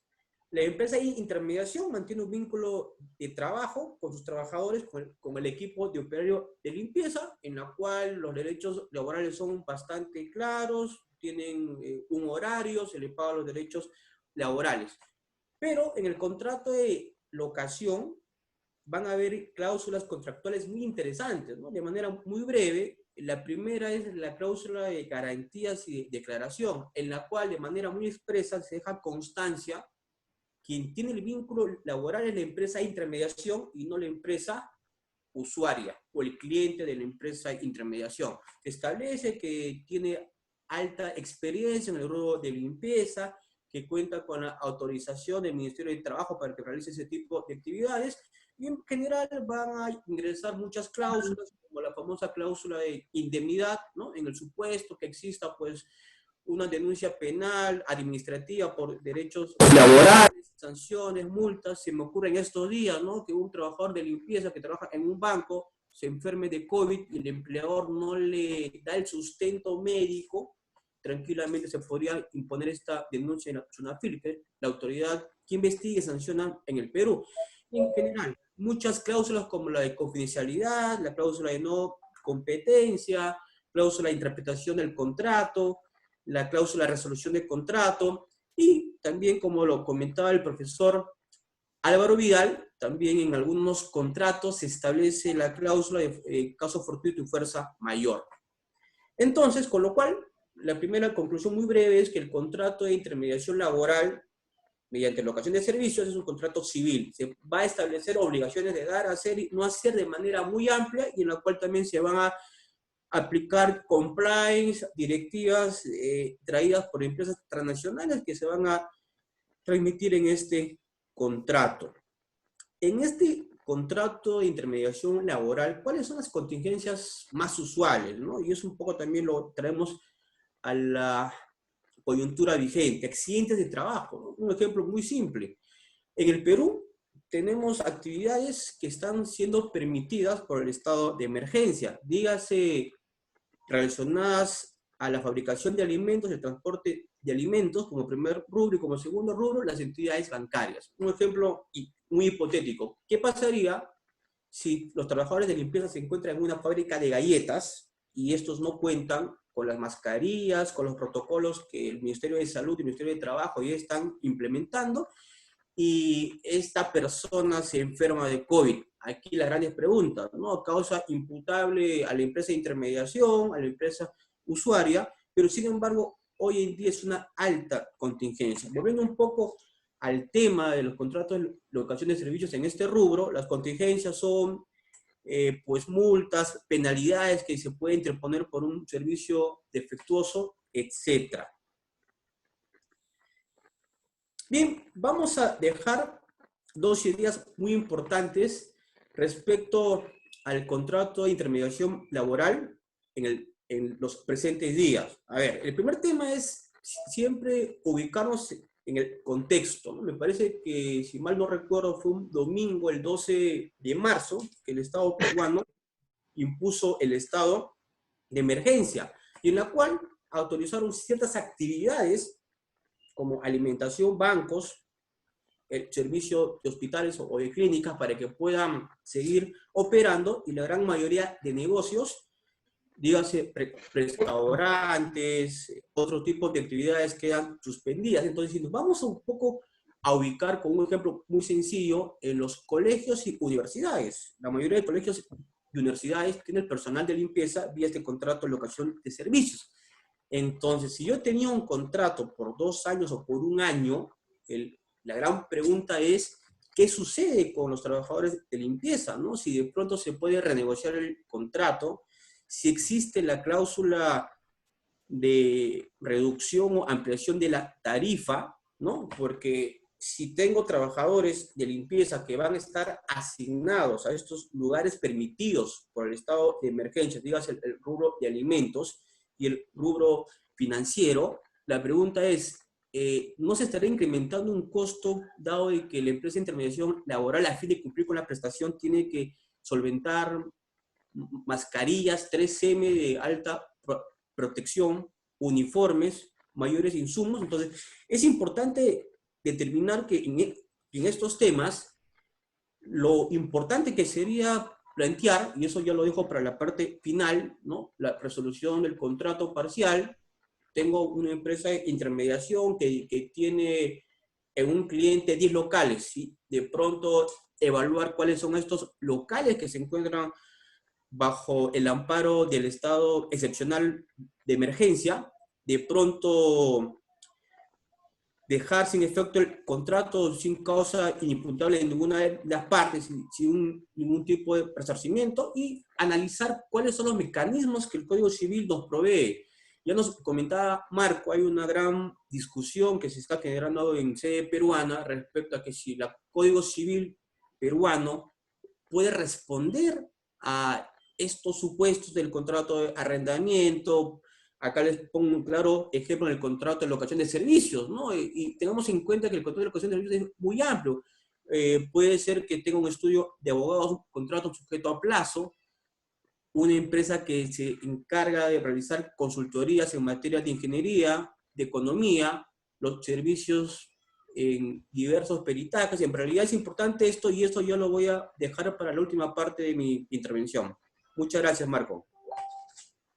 la empresa de intermediación mantiene un vínculo de trabajo con sus trabajadores, con el equipo de operario de limpieza, en la cual los derechos laborales son bastante claros, tienen un horario, se les pagan los derechos laborales. Pero en el contrato de locación van a haber cláusulas contractuales muy interesantes, ¿no? De manera muy breve, la primera es la cláusula de garantías y de declaración, en la cual de manera muy expresa se deja constancia quien tiene el vínculo laboral es la empresa de intermediación y no la empresa usuaria o el cliente de la empresa de intermediación. Establece que tiene alta experiencia en el rubro de limpieza, que cuenta con la autorización del Ministerio de Trabajo para que realice ese tipo de actividades, y en general van a ingresar muchas cláusulas, como la famosa cláusula de indemnidad, ¿no? En el supuesto que exista, pues, una denuncia penal, administrativa por derechos laborales, sanciones, multas. Se me ocurre en estos días, ¿no?, que un trabajador de limpieza que trabaja en un banco se enferme de COVID y el empleador no le da el sustento médico, tranquilamente se podría imponer esta denuncia en la SUNAFIL, la autoridad que investigue y sanciona en el Perú. Y en general, muchas cláusulas como la de confidencialidad, la cláusula de no competencia, cláusula de interpretación del contrato, la cláusula de resolución de contrato, y también, como lo comentaba el profesor Álvaro Vidal, también en algunos contratos se establece la cláusula de caso fortuito y fuerza mayor. Entonces, con lo cual, la primera conclusión muy breve es que el contrato de intermediación laboral mediante locación de servicios es un contrato civil. Se va a establecer obligaciones de dar, hacer y no hacer de manera muy amplia, y en la cual también se van a aplicar compliance, directivas traídas por empresas transnacionales que se van a transmitir en este contrato. En este contrato de intermediación laboral, ¿cuáles son las contingencias más usuales, ¿no? Y eso un poco también lo traemos a la coyuntura vigente. Accidentes de trabajo, ¿no? Un ejemplo muy simple. En el Perú tenemos actividades que están siendo permitidas por el estado de emergencia, dígase relacionadas a la fabricación de alimentos, el transporte de alimentos como primer rubro, y como segundo rubro las entidades bancarias. Un ejemplo muy hipotético: ¿qué pasaría si los trabajadores de limpieza se encuentran en una fábrica de galletas y estos no cuentan con las mascarillas, con los protocolos que el Ministerio de Salud y el Ministerio de Trabajo ya están implementando, y esta persona se enferma de COVID? Aquí las grandes preguntas, ¿no? Causa imputable a la empresa de intermediación, a la empresa usuaria, pero sin embargo hoy en día es una alta contingencia. Volviendo un poco al tema de los contratos de locación de servicios en este rubro, las contingencias son pues multas, penalidades que se pueden interponer por un servicio defectuoso, etc. Bien, vamos a dejar dos ideas muy importantes respecto al contrato de intermediación laboral en los presentes días. A ver, el primer tema es siempre ubicarnos en el contexto, ¿no? Me parece que, si mal no recuerdo, fue un domingo, el 12 de marzo, que el Estado peruano impuso el estado de emergencia, y en la cual autorizaron ciertas actividades como alimentación, bancos, el servicio de hospitales o de clínicas para que puedan seguir operando, y la gran mayoría de negocios, dígase restaurantes, otro tipo de actividades quedan suspendidas. Entonces, si nos vamos un poco a ubicar con un ejemplo muy sencillo, en los colegios y universidades, la mayoría de colegios y universidades tienen personal de limpieza vía este contrato de locación de servicios. Entonces, si yo tenía un contrato por 2 años o por 1 año, la gran pregunta es, ¿qué sucede con los trabajadores de limpieza, ¿no? Si de pronto se puede renegociar el contrato, si existe la cláusula de reducción o ampliación de la tarifa, ¿no? Porque si tengo trabajadores de limpieza que van a estar asignados a estos lugares permitidos por el estado de emergencia, digas el rubro de alimentos y el rubro financiero, la pregunta es, ¿no se estará incrementando un costo dado de que la empresa de intermediación laboral, a fin de cumplir con la prestación, tiene que solventar mascarillas 3M de alta protección, uniformes, mayores insumos? Entonces, es importante determinar que en estos temas, lo importante que sería plantear, y eso ya lo dejo para la parte final, ¿no? La resolución del contrato parcial. Tengo una empresa de intermediación que tiene en un cliente 10 locales, ¿sí? De pronto evaluar cuáles son estos locales que se encuentran bajo el amparo del estado excepcional de emergencia, de pronto dejar sin efecto el contrato sin causa inimputable en ninguna de las partes, sin ningún tipo de resarcimiento, y analizar cuáles son los mecanismos que el Código Civil nos provee. Ya nos comentaba Marco, hay una gran discusión que se está generando en sede peruana respecto a que si el Código Civil peruano puede responder a estos supuestos del contrato de arrendamiento. Acá les pongo un claro ejemplo en el contrato de locación de servicios, ¿no? Y tengamos en cuenta que el contrato de locación de servicios es muy amplio. Puede ser que tenga un estudio de abogados, un contrato sujeto a plazo, una empresa que se encarga de realizar consultorías en materia de ingeniería, de economía, los servicios en diversos peritajes. En realidad es importante esto, y esto yo lo voy a dejar para la última parte de mi intervención. Muchas gracias, Marco.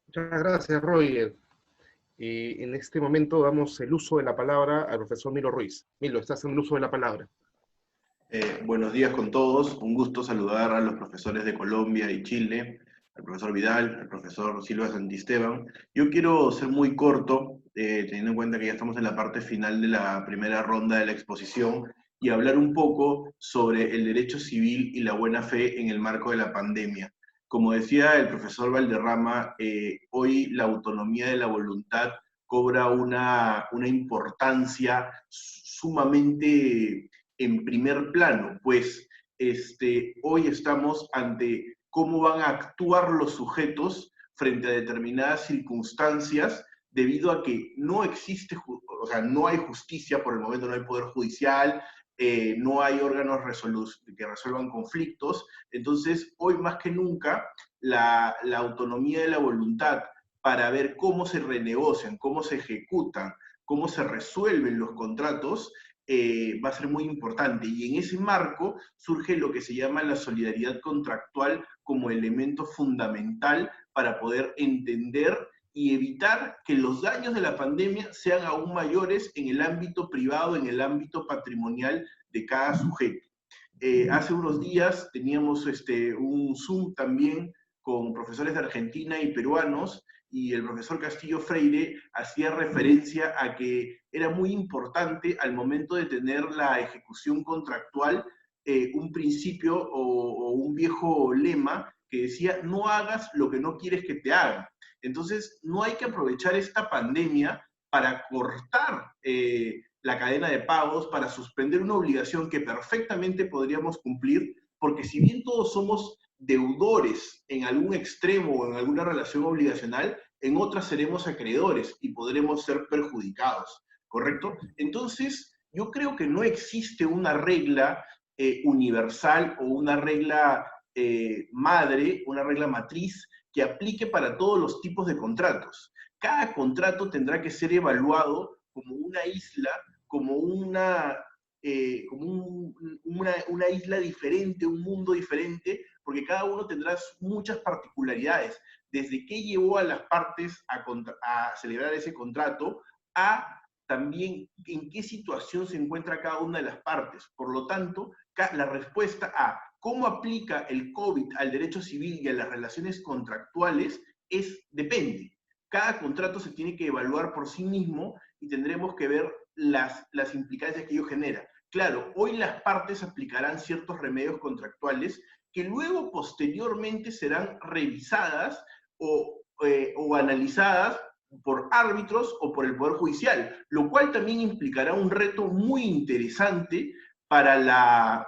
Muchas gracias, Roger. En este momento damos el uso de la palabra al profesor Milo Ruiz. Milo, estás en el uso de la palabra. Buenos días con todos. Un gusto saludar a los profesores de Colombia y Chile, al profesor Vidal, al profesor Silva Santisteban. Yo quiero ser muy corto, teniendo en cuenta que ya estamos en la parte final de la primera ronda de la exposición, y hablar un poco sobre el derecho civil y la buena fe en el marco de la pandemia. Como decía el profesor Valderrama, hoy la autonomía de la voluntad cobra una importancia sumamente en primer plano, pues hoy estamos ante cómo van a actuar los sujetos frente a determinadas circunstancias, debido a que no existe, o sea, no hay justicia por el momento, no hay poder judicial, no hay órganos que resuelvan conflictos. Entonces, hoy más que nunca, la autonomía de la voluntad para ver cómo se renegocian, cómo se ejecutan, cómo se resuelven los contratos, va a ser muy importante. Y en ese marco surge lo que se llama la solidaridad contractual como elemento fundamental para poder entender y evitar que los daños de la pandemia sean aún mayores en el ámbito privado, en el ámbito patrimonial de cada sujeto. Hace unos días teníamos un Zoom también con profesores de Argentina y peruanos, y el profesor Castillo Freire hacía referencia a que era muy importante al momento de tener la ejecución contractual un principio o un viejo lema que decía: no hagas lo que no quieres que te hagan. Entonces, no hay que aprovechar esta pandemia para cortar la cadena de pagos, para suspender una obligación que perfectamente podríamos cumplir, porque si bien todos somos deudores en algún extremo o en alguna relación obligacional, en otras seremos acreedores y podremos ser perjudicados, ¿correcto? Entonces, yo creo que no existe una regla universal o una regla madre, una regla matriz que aplique para todos los tipos de contratos. Cada contrato tendrá que ser evaluado como una isla, como una isla diferente, un mundo diferente, porque cada uno tendrá muchas particularidades, desde qué llevó a las partes a celebrar ese contrato, a también en qué situación se encuentra cada una de las partes. Por lo tanto, la respuesta a cómo aplica el COVID al derecho civil y a las relaciones contractuales depende. Cada contrato se tiene que evaluar por sí mismo y tendremos que ver las implicancias que ello genera. Claro, hoy las partes aplicarán ciertos remedios contractuales que luego posteriormente serán revisadas o analizadas por árbitros o por el Poder Judicial, lo cual también implicará un reto muy interesante para la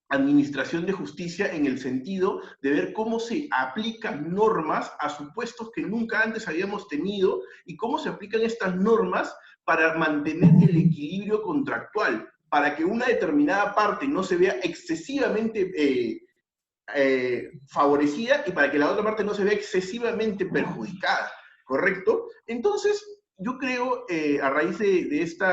administración de justicia, en el sentido de ver cómo se aplican normas a supuestos que nunca antes habíamos tenido y cómo se aplican estas normas para mantener el equilibrio contractual, para que una determinada parte no se vea excesivamente favorecida y para que la otra parte no se vea excesivamente perjudicada, ¿correcto? Entonces, yo creo, a raíz de este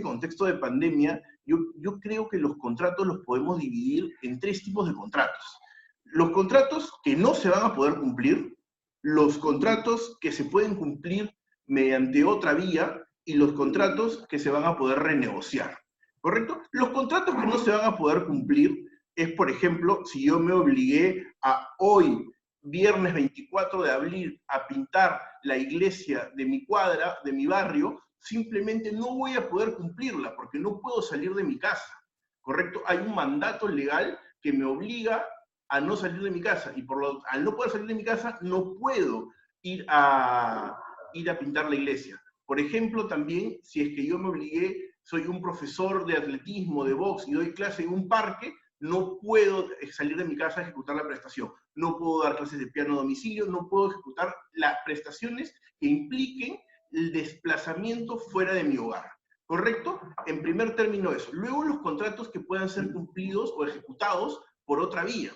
contexto de pandemia, yo creo que los contratos los podemos dividir en 3 tipos de contratos. Los contratos que no se van a poder cumplir, los contratos que se pueden cumplir mediante otra vía y los contratos que se van a poder renegociar, ¿correcto? Los contratos que no se van a poder cumplir es, por ejemplo, si yo me obligué a hoy, viernes 24 de abril, a pintar la iglesia de mi cuadra, de mi barrio, simplemente no voy a poder cumplirla porque no puedo salir de mi casa, ¿correcto? Hay un mandato legal que me obliga a no salir de mi casa y al no poder salir de mi casa no puedo ir a pintar la iglesia. Por ejemplo, también, si es que yo me obligué, soy un profesor de atletismo, de box y doy clase en un parque, no puedo salir de mi casa a ejecutar la prestación. No puedo dar clases de piano a domicilio, no puedo ejecutar las prestaciones que impliquen el desplazamiento fuera de mi hogar, ¿correcto? En primer término eso. Luego los contratos que puedan ser cumplidos o ejecutados por otra vía.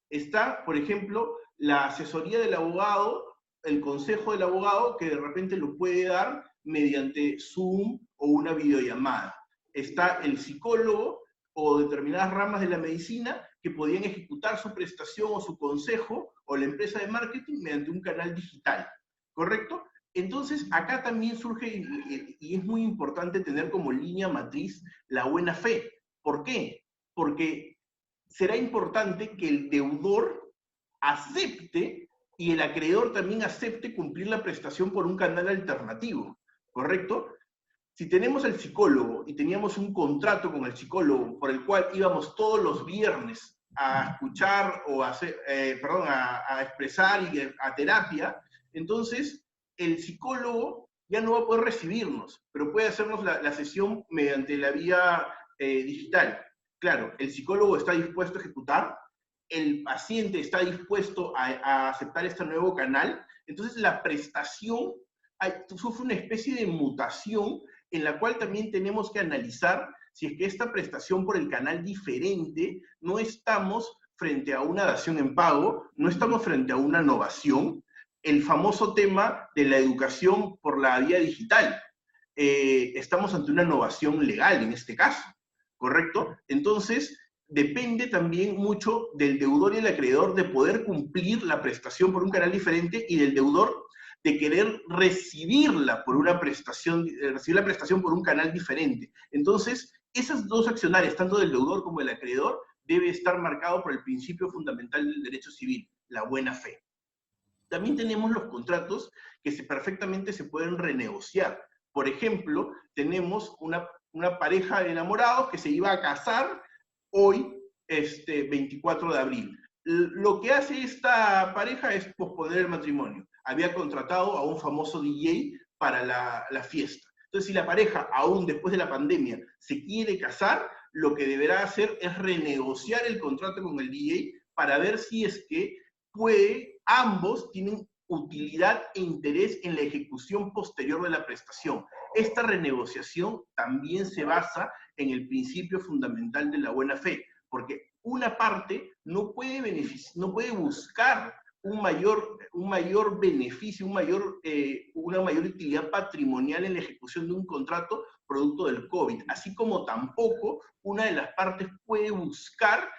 Está, por ejemplo, la asesoría del abogado, el consejo del abogado, que de repente lo puede dar mediante Zoom o una videollamada. Está el psicólogo o determinadas ramas de la medicina que podían ejecutar su prestación o su consejo o la empresa de marketing mediante un canal digital, ¿correcto? Entonces, acá también surge, y es muy importante tener como línea matriz la buena fe. ¿Por qué? Porque será importante que el deudor acepte y el acreedor también acepte cumplir la prestación por un canal alternativo, ¿correcto? Si tenemos al psicólogo y teníamos un contrato con el psicólogo por el cual íbamos todos los viernes a escuchar o a expresar y a terapia, entonces el psicólogo ya no va a poder recibirnos, pero puede hacernos la sesión mediante la vía digital. Claro, el psicólogo está dispuesto a ejecutar, el paciente está dispuesto a aceptar este nuevo canal, entonces la prestación sufre una especie de mutación en la cual también tenemos que analizar si es que esta prestación por el canal diferente no estamos frente a una dación en pago, no estamos frente a una novación, el famoso tema de la educación por la vía digital. Estamos ante una novación legal en este caso, ¿correcto? Entonces, depende también mucho del deudor y el acreedor de poder cumplir la prestación por un canal diferente y del deudor de querer recibirla por una prestación, recibir la prestación por un canal diferente. Entonces, esas dos accionarias, tanto del deudor como del acreedor, debe estar marcado por el principio fundamental del derecho civil, la buena fe. También tenemos los contratos que perfectamente se pueden renegociar. Por ejemplo, tenemos una pareja de enamorados que se iba a casar hoy, 24 de abril. Lo que hace esta pareja es posponer el matrimonio. Había contratado a un famoso DJ para la fiesta. Entonces, si la pareja, aún después de la pandemia, se quiere casar, lo que deberá hacer es renegociar el contrato con el DJ para ver si es que ambos tienen utilidad e interés en la ejecución posterior de la prestación. Esta renegociación también se basa en el principio fundamental de la buena fe, porque una parte no puede buscar un mayor beneficio, una mayor utilidad patrimonial en la ejecución de un contrato producto del COVID, así como tampoco una de las partes puede buscar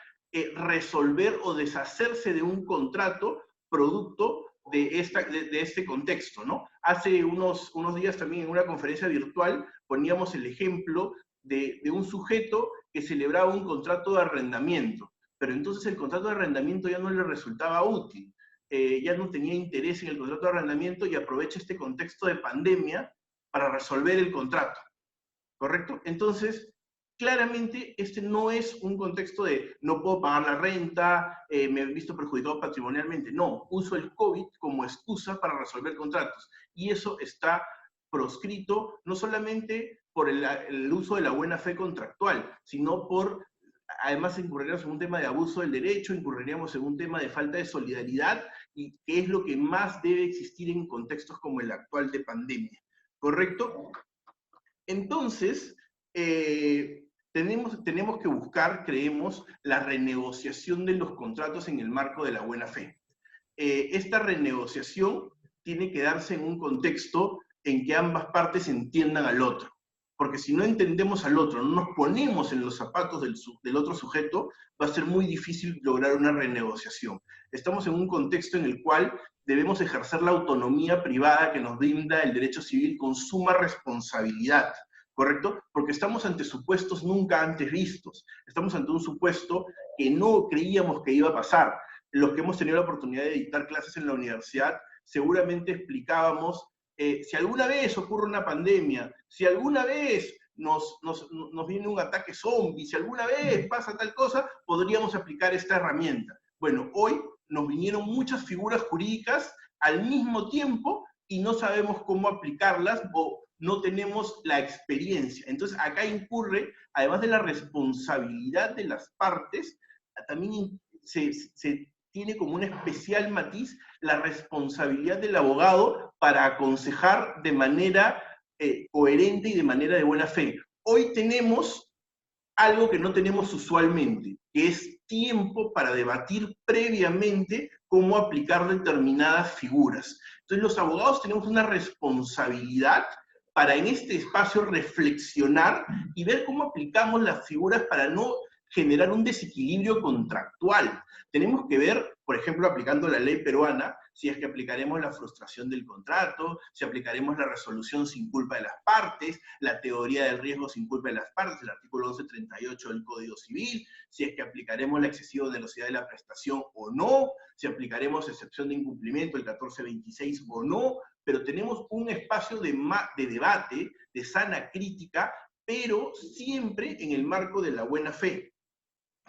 resolver o deshacerse de un contrato producto de este contexto, ¿no? Hace unos días también en una conferencia virtual poníamos el ejemplo de un sujeto que celebraba un contrato de arrendamiento, pero entonces el contrato de arrendamiento ya no le resultaba útil, ya no tenía interés en el contrato de arrendamiento y aprovecha este contexto de pandemia para resolver el contrato, ¿correcto? Entonces, claramente este no es un contexto de no puedo pagar la renta, me he visto perjudicado patrimonialmente. No, uso el COVID como excusa para resolver contratos. Y eso está proscrito no solamente por el uso de la buena fe contractual, sino además incurriríamos en un tema de abuso del derecho, incurriríamos en un tema de falta de solidaridad, y que es lo que más debe existir en contextos como el actual de pandemia. ¿Correcto? Entonces, tenemos que buscar, creemos, la renegociación de los contratos en el marco de la buena fe. Esta renegociación tiene que darse en un contexto en que ambas partes entiendan al otro. Porque si no entendemos al otro, no nos ponemos en los zapatos del otro sujeto, va a ser muy difícil lograr una renegociación. Estamos en un contexto en el cual debemos ejercer la autonomía privada que nos brinda el derecho civil con suma responsabilidad, ¿correcto? Porque estamos ante supuestos nunca antes vistos. Estamos ante un supuesto que no creíamos que iba a pasar. Los que hemos tenido la oportunidad de dictar clases en la universidad, seguramente explicábamos, si alguna vez ocurre una pandemia, si alguna vez nos viene un ataque zombie, si alguna vez pasa tal cosa, podríamos aplicar esta herramienta. Bueno, hoy nos vinieron muchas figuras jurídicas al mismo tiempo y no sabemos cómo aplicarlas o no tenemos la experiencia. Entonces acá incurre, además de la responsabilidad de las partes, también se tiene como un especial matiz la responsabilidad del abogado para aconsejar de manera coherente y de manera de buena fe. Hoy tenemos algo que no tenemos usualmente, que es tiempo para debatir previamente cómo aplicar determinadas figuras. Entonces los abogados tenemos una responsabilidad para en este espacio reflexionar y ver cómo aplicamos las figuras para no generar un desequilibrio contractual. Tenemos que ver, por ejemplo, aplicando la ley peruana, si es que aplicaremos la frustración del contrato, si aplicaremos la resolución sin culpa de las partes, la teoría del riesgo sin culpa de las partes, el artículo 1138 del Código Civil, si es que aplicaremos la excesiva velocidad de la prestación o no, si aplicaremos excepción de incumplimiento, el 1426 o no, pero tenemos un espacio de debate, de sana crítica, pero siempre en el marco de la buena fe.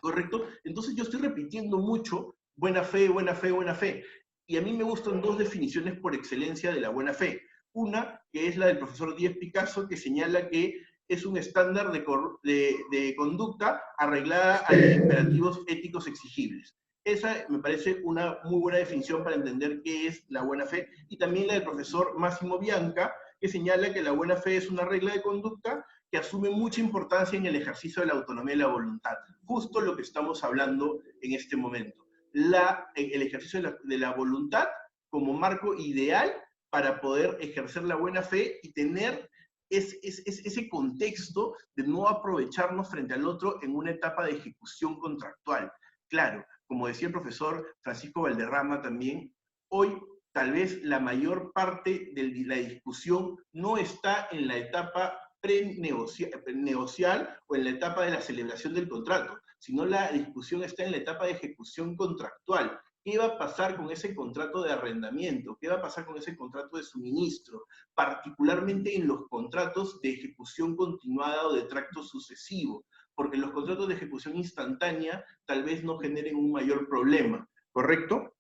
¿Correcto? Entonces yo estoy repitiendo mucho buena fe, buena fe, buena fe. Y a mí me gustan dos definiciones por excelencia de la buena fe. Una, que es la del profesor Díez Picasso, que señala que es un estándar de conducta arreglada a los imperativos éticos exigibles. Esa me parece una muy buena definición para entender qué es la buena fe. Y también la del profesor Máximo Bianca, que señala que la buena fe es una regla de conducta que asume mucha importancia en el ejercicio de la autonomía y la voluntad. Justo lo que estamos hablando en este momento. El ejercicio de la voluntad como marco ideal para poder ejercer la buena fe y tener ese contexto de no aprovecharnos frente al otro en una etapa de ejecución contractual. Claro, como decía el profesor Francisco Valderrama también, hoy tal vez la mayor parte de la discusión no está en la etapa prenegocial o en la etapa de la celebración del contrato, sino la discusión está en la etapa de ejecución contractual. ¿Qué va a pasar con ese contrato de arrendamiento? ¿Qué va a pasar con ese contrato de suministro? Particularmente en los contratos de ejecución continuada o de tracto sucesivo, porque los contratos de ejecución instantánea tal vez no generen un mayor problema, ¿correcto?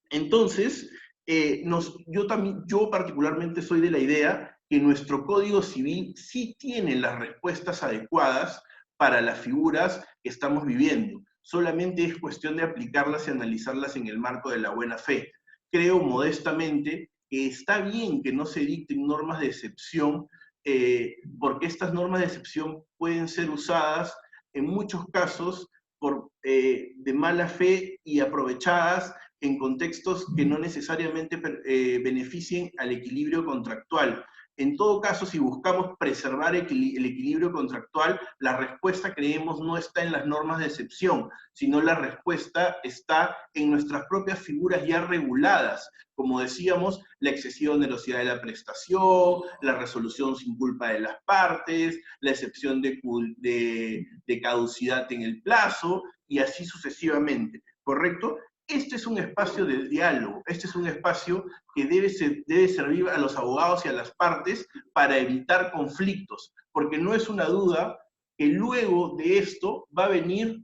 Entonces, yo particularmente soy de la idea que nuestro Código Civil sí tiene las respuestas adecuadas para las figuras que estamos viviendo. Solamente es cuestión de aplicarlas y analizarlas en el marco de la buena fe. Creo modestamente que está bien que no se dicten normas de excepción, porque estas normas de excepción pueden ser usadas en muchos casos de mala fe y aprovechadas en contextos que no necesariamente beneficien al equilibrio contractual. En todo caso, si buscamos preservar el equilibrio contractual, la respuesta, creemos, no está en las normas de excepción, sino la respuesta está en nuestras propias figuras ya reguladas. Como decíamos, la excesiva onerosidad de la prestación, la resolución sin culpa de las partes, la excepción de caducidad en el plazo, y así sucesivamente, ¿correcto? Este es un espacio de diálogo, este es un espacio que debe servir a los abogados y a las partes para evitar conflictos, porque no es una duda que luego de esto va a venir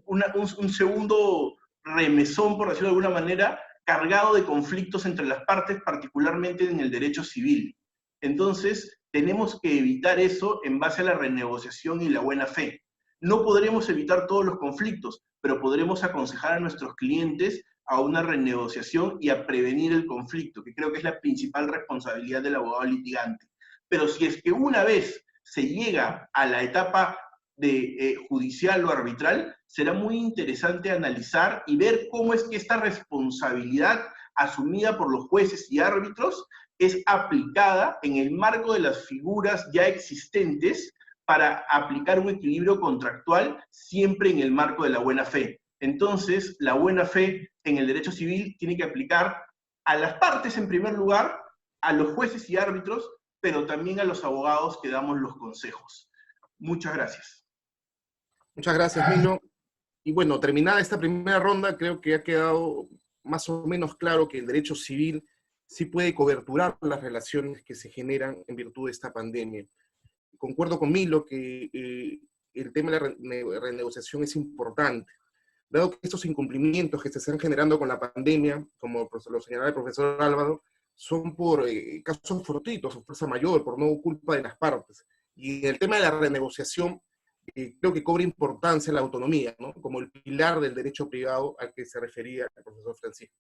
un segundo remesón, por decirlo de alguna manera, cargado de conflictos entre las partes, particularmente en el derecho civil. Entonces, tenemos que evitar eso en base a la renegociación y la buena fe. No podremos evitar todos los conflictos, pero podremos aconsejar a nuestros clientes a una renegociación y a prevenir el conflicto, que creo que es la principal responsabilidad del abogado litigante. Pero si es que una vez se llega a la etapa de judicial o arbitral, será muy interesante analizar y ver cómo es que esta responsabilidad asumida por los jueces y árbitros es aplicada en el marco de las figuras ya existentes para aplicar un equilibrio contractual siempre en el marco de la buena fe. Entonces, la buena fe en el derecho civil tiene que aplicar a las partes en primer lugar, a los jueces y árbitros, pero también a los abogados que damos los consejos. Muchas gracias. Muchas gracias, Milo. Y bueno, terminada esta primera ronda, creo que ha quedado más o menos claro que el derecho civil sí puede coberturar las relaciones que se generan en virtud de esta pandemia. Concuerdo con Milo que el tema de la renegociación es importante. Dado que estos incumplimientos que se están generando con la pandemia, como lo señalaba el profesor Álvaro, son por casos fortuitos o fuerza mayor, por no culpa de las partes. Y en el tema de la renegociación, creo que cobra importancia la autonomía, ¿no? Como el pilar del derecho privado al que se refería el profesor Francisco.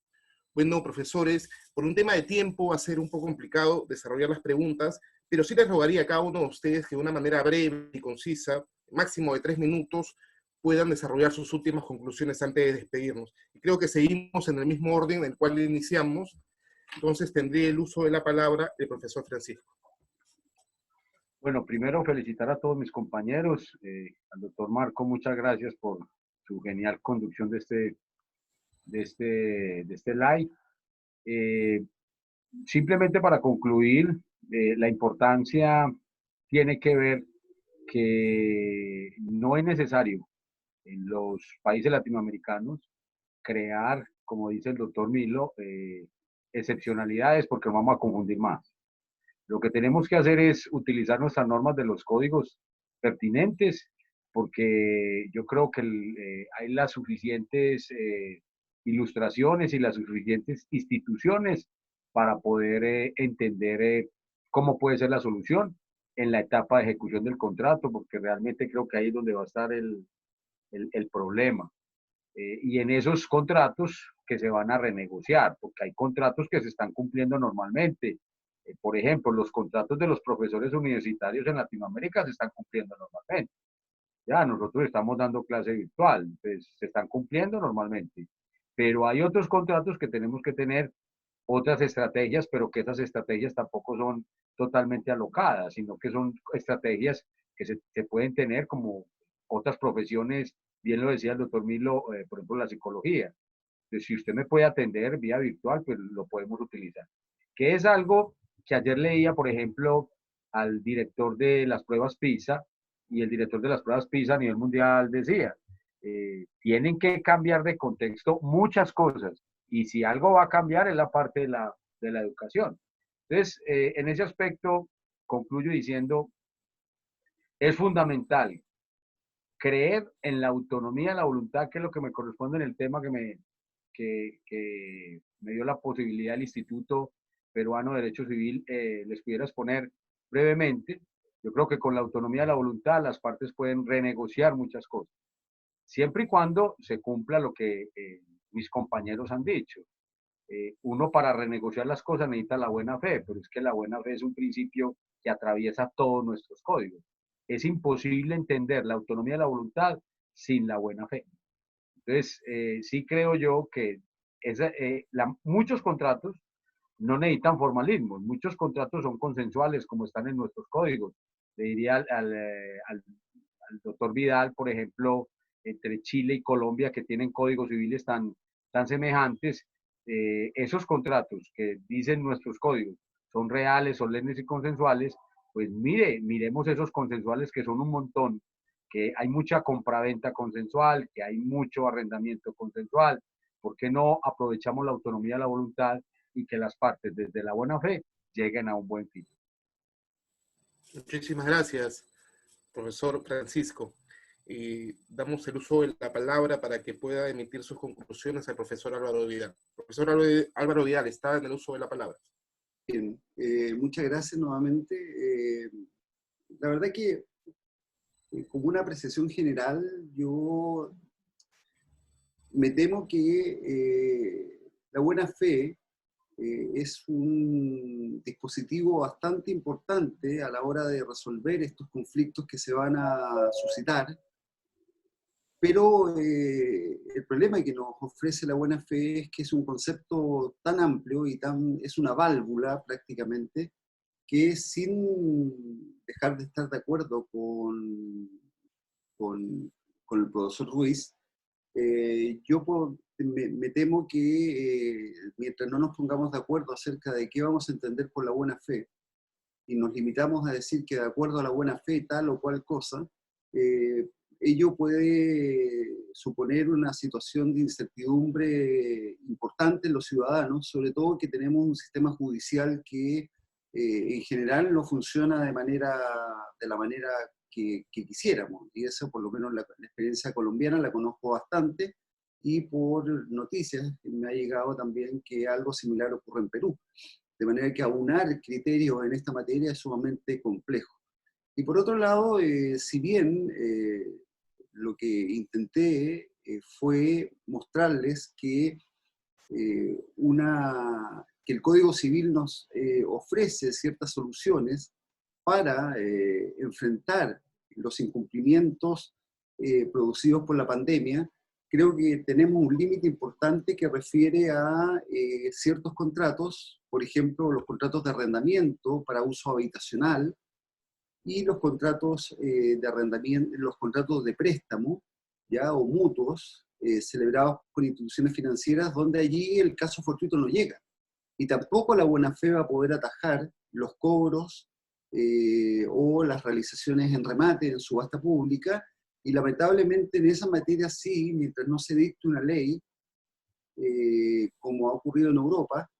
Bueno, profesores, por un tema de tiempo va a ser un poco complicado desarrollar las preguntas, pero sí les rogaría a cada uno de ustedes que de una manera breve y concisa, máximo de 3 minutos, puedan desarrollar sus últimas conclusiones antes de despedirnos. Y creo que seguimos en el mismo orden en el cual iniciamos, entonces tendría el uso de la palabra el profesor Francisco. Bueno, primero felicitar a todos mis compañeros, al doctor Marco, muchas gracias por su genial conducción de este live. Simplemente para concluir, la importancia tiene que ver que no es necesario en los países latinoamericanos crear, como dice el doctor Milo, excepcionalidades porque nos vamos a confundir más. Lo que tenemos que hacer es utilizar nuestras normas de los códigos pertinentes, porque yo creo que hay las suficientes ilustraciones y las suficientes instituciones para poder entender cómo puede ser la solución en la etapa de ejecución del contrato, porque realmente creo que ahí es donde va a estar el problema. Y en esos contratos que se van a renegociar, porque hay contratos que se están cumpliendo normalmente. Por ejemplo, los contratos de los profesores universitarios en Latinoamérica se están cumpliendo normalmente. Ya, nosotros estamos dando clase virtual, pues se están cumpliendo normalmente. Pero hay otros contratos que tenemos que tener otras estrategias, pero que esas estrategias tampoco son totalmente alocadas, sino que son estrategias que se pueden tener como otras profesiones, bien lo decía el doctor Milo, por ejemplo, la psicología. Entonces, si usted me puede atender vía virtual, pues lo podemos utilizar. Que es algo que ayer leía, por ejemplo, al director de las pruebas PISA, y el director de las pruebas PISA a nivel mundial decía, tienen que cambiar de contexto muchas cosas. Y si algo va a cambiar es la parte de la educación. Entonces, en ese aspecto, concluyo diciendo, es fundamental creer en la autonomía, la voluntad, que es lo que me corresponde en el tema que me dio la posibilidad el Instituto Peruano de Derecho Civil les pudiera exponer brevemente. Yo creo que con la autonomía y la voluntad las partes pueden renegociar muchas cosas, siempre y cuando se cumpla lo que mis compañeros han dicho. Uno para renegociar las cosas necesita la buena fe, pero es que la buena fe es un principio que atraviesa todos nuestros códigos. Es imposible entender la autonomía de la voluntad sin la buena fe. Entonces, sí creo yo que muchos contratos no necesitan formalismo, muchos contratos son consensuales como están en nuestros códigos. Le diría al doctor Vidal, por ejemplo, entre Chile y Colombia, que tienen códigos civiles tan semejantes, esos contratos que dicen nuestros códigos son reales, solemnes y consensuales, pues miremos esos consensuales que son un montón, que hay mucha compraventa consensual, que hay mucho arrendamiento consensual. ¿Por qué no aprovechamos la autonomía de la voluntad y que las partes desde la buena fe lleguen a un buen fin? Muchísimas gracias, profesor Francisco. Y damos el uso de la palabra para que pueda emitir sus conclusiones al profesor Álvaro Vidal. Profesor Álvaro Vidal, está en el uso de la palabra. Bien, muchas gracias nuevamente. La verdad que, como una apreciación general, yo me temo que la buena fe es un dispositivo bastante importante a la hora de resolver estos conflictos que se van a suscitar, pero el problema que nos ofrece la buena fe es que es un concepto tan amplio y es una válvula prácticamente, que sin dejar de estar de acuerdo con el profesor Ruiz, me temo que mientras no nos pongamos de acuerdo acerca de qué vamos a entender por la buena fe, y nos limitamos a decir que de acuerdo a la buena fe tal o cual cosa, ello puede suponer una situación de incertidumbre importante en los ciudadanos, sobre todo que tenemos un sistema judicial que en general no funciona de la manera que quisiéramos, y eso por lo menos la experiencia colombiana la conozco bastante, y por noticias me ha llegado también que algo similar ocurre en Perú, de manera que aunar criterios en esta materia es sumamente complejo. Y por otro lado, si bien lo que intenté fue mostrarles que el Código Civil nos ofrece ciertas soluciones para enfrentar los incumplimientos producidos por la pandemia, creo que tenemos un límite importante que refiere a ciertos contratos, por ejemplo, los contratos de arrendamiento para uso habitacional y los contratos de arrendamiento, los contratos de préstamo, ya, o mutuos, celebrados con instituciones financieras, donde allí el caso fortuito no llega. Y tampoco la buena fe va a poder atajar los cobros o las realizaciones en remate, en subasta pública, y lamentablemente en esa materia sí, mientras no se dicte una ley, como ha ocurrido en Europa,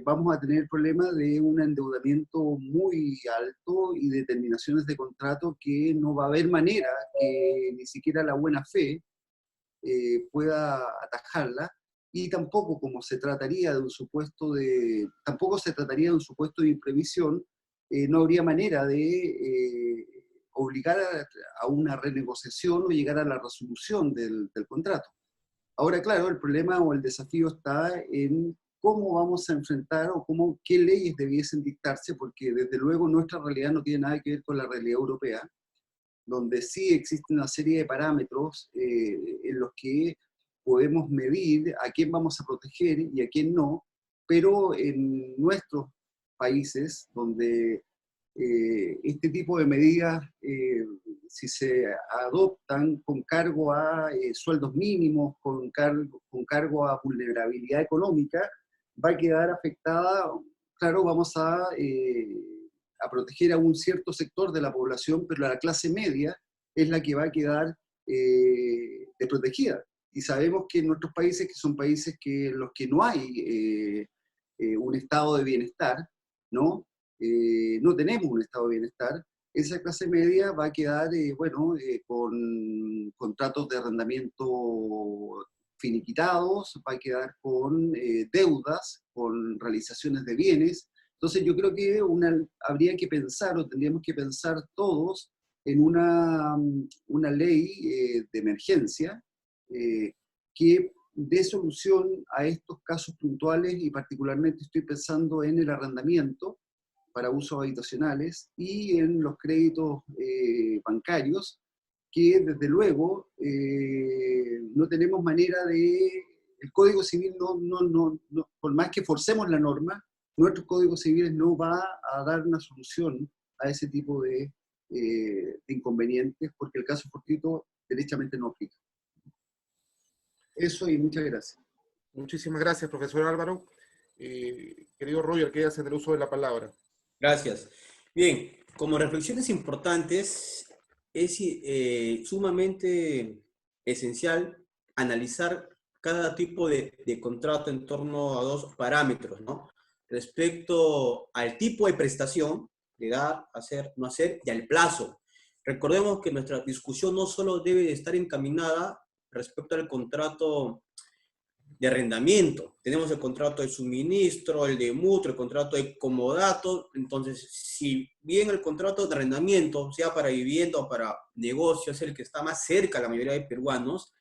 vamos a tener el problema de un endeudamiento muy alto y de terminaciones de contrato que no va a haber manera que ni siquiera la buena fe pueda atajarla, y tampoco como se trataría de un supuesto de imprevisión, no habría manera de obligar a una renegociación o llegar a la resolución del contrato. Ahora, claro, el problema o el desafío está en cómo vamos a enfrentar o qué leyes debiesen dictarse, porque desde luego nuestra realidad no tiene nada que ver con la realidad europea, donde sí existe una serie de parámetros en los que podemos medir a quién vamos a proteger y a quién no, pero en nuestros países, donde este tipo de medidas, si se adoptan con cargo a sueldos mínimos, con cargo a vulnerabilidad económica, va a quedar afectada, claro, vamos a proteger a un cierto sector de la población, pero la clase media es la que va a quedar protegida. Y sabemos que en nuestros países, que son países que en los que no hay un estado de bienestar, ¿no? No tenemos un estado de bienestar, esa clase media va a quedar, con contratos de arrendamiento finiquitados, va a quedar con deudas, con realizaciones de bienes. Entonces yo creo que habría que pensar, o tendríamos que pensar todos, en una ley de emergencia que dé solución a estos casos puntuales, y particularmente estoy pensando en el arrendamiento para usos habitacionales y en los créditos bancarios, que desde luego no tenemos manera el Código Civil por más que forcemos la norma, nuestro Código Civil no va a dar una solución a ese tipo de inconvenientes, porque el caso fortuito derechamente no aplica. Eso, y muchas gracias. Muchísimas gracias, profesor Álvaro. Querido Roger, quédase en el uso de la palabra. Gracias. Bien, como reflexiones importantes, es sumamente esencial analizar cada tipo de contrato en torno a dos parámetros, ¿no? Respecto al tipo de prestación, de dar, hacer, no hacer, y al plazo. Recordemos que nuestra discusión no solo debe de estar encaminada respecto al contrato de arrendamiento. Tenemos el contrato de suministro, el de mutuo, el contrato de comodato. Entonces, si bien el contrato de arrendamiento, sea para vivienda o para negocio, es el que está más cerca a la mayoría de peruanos,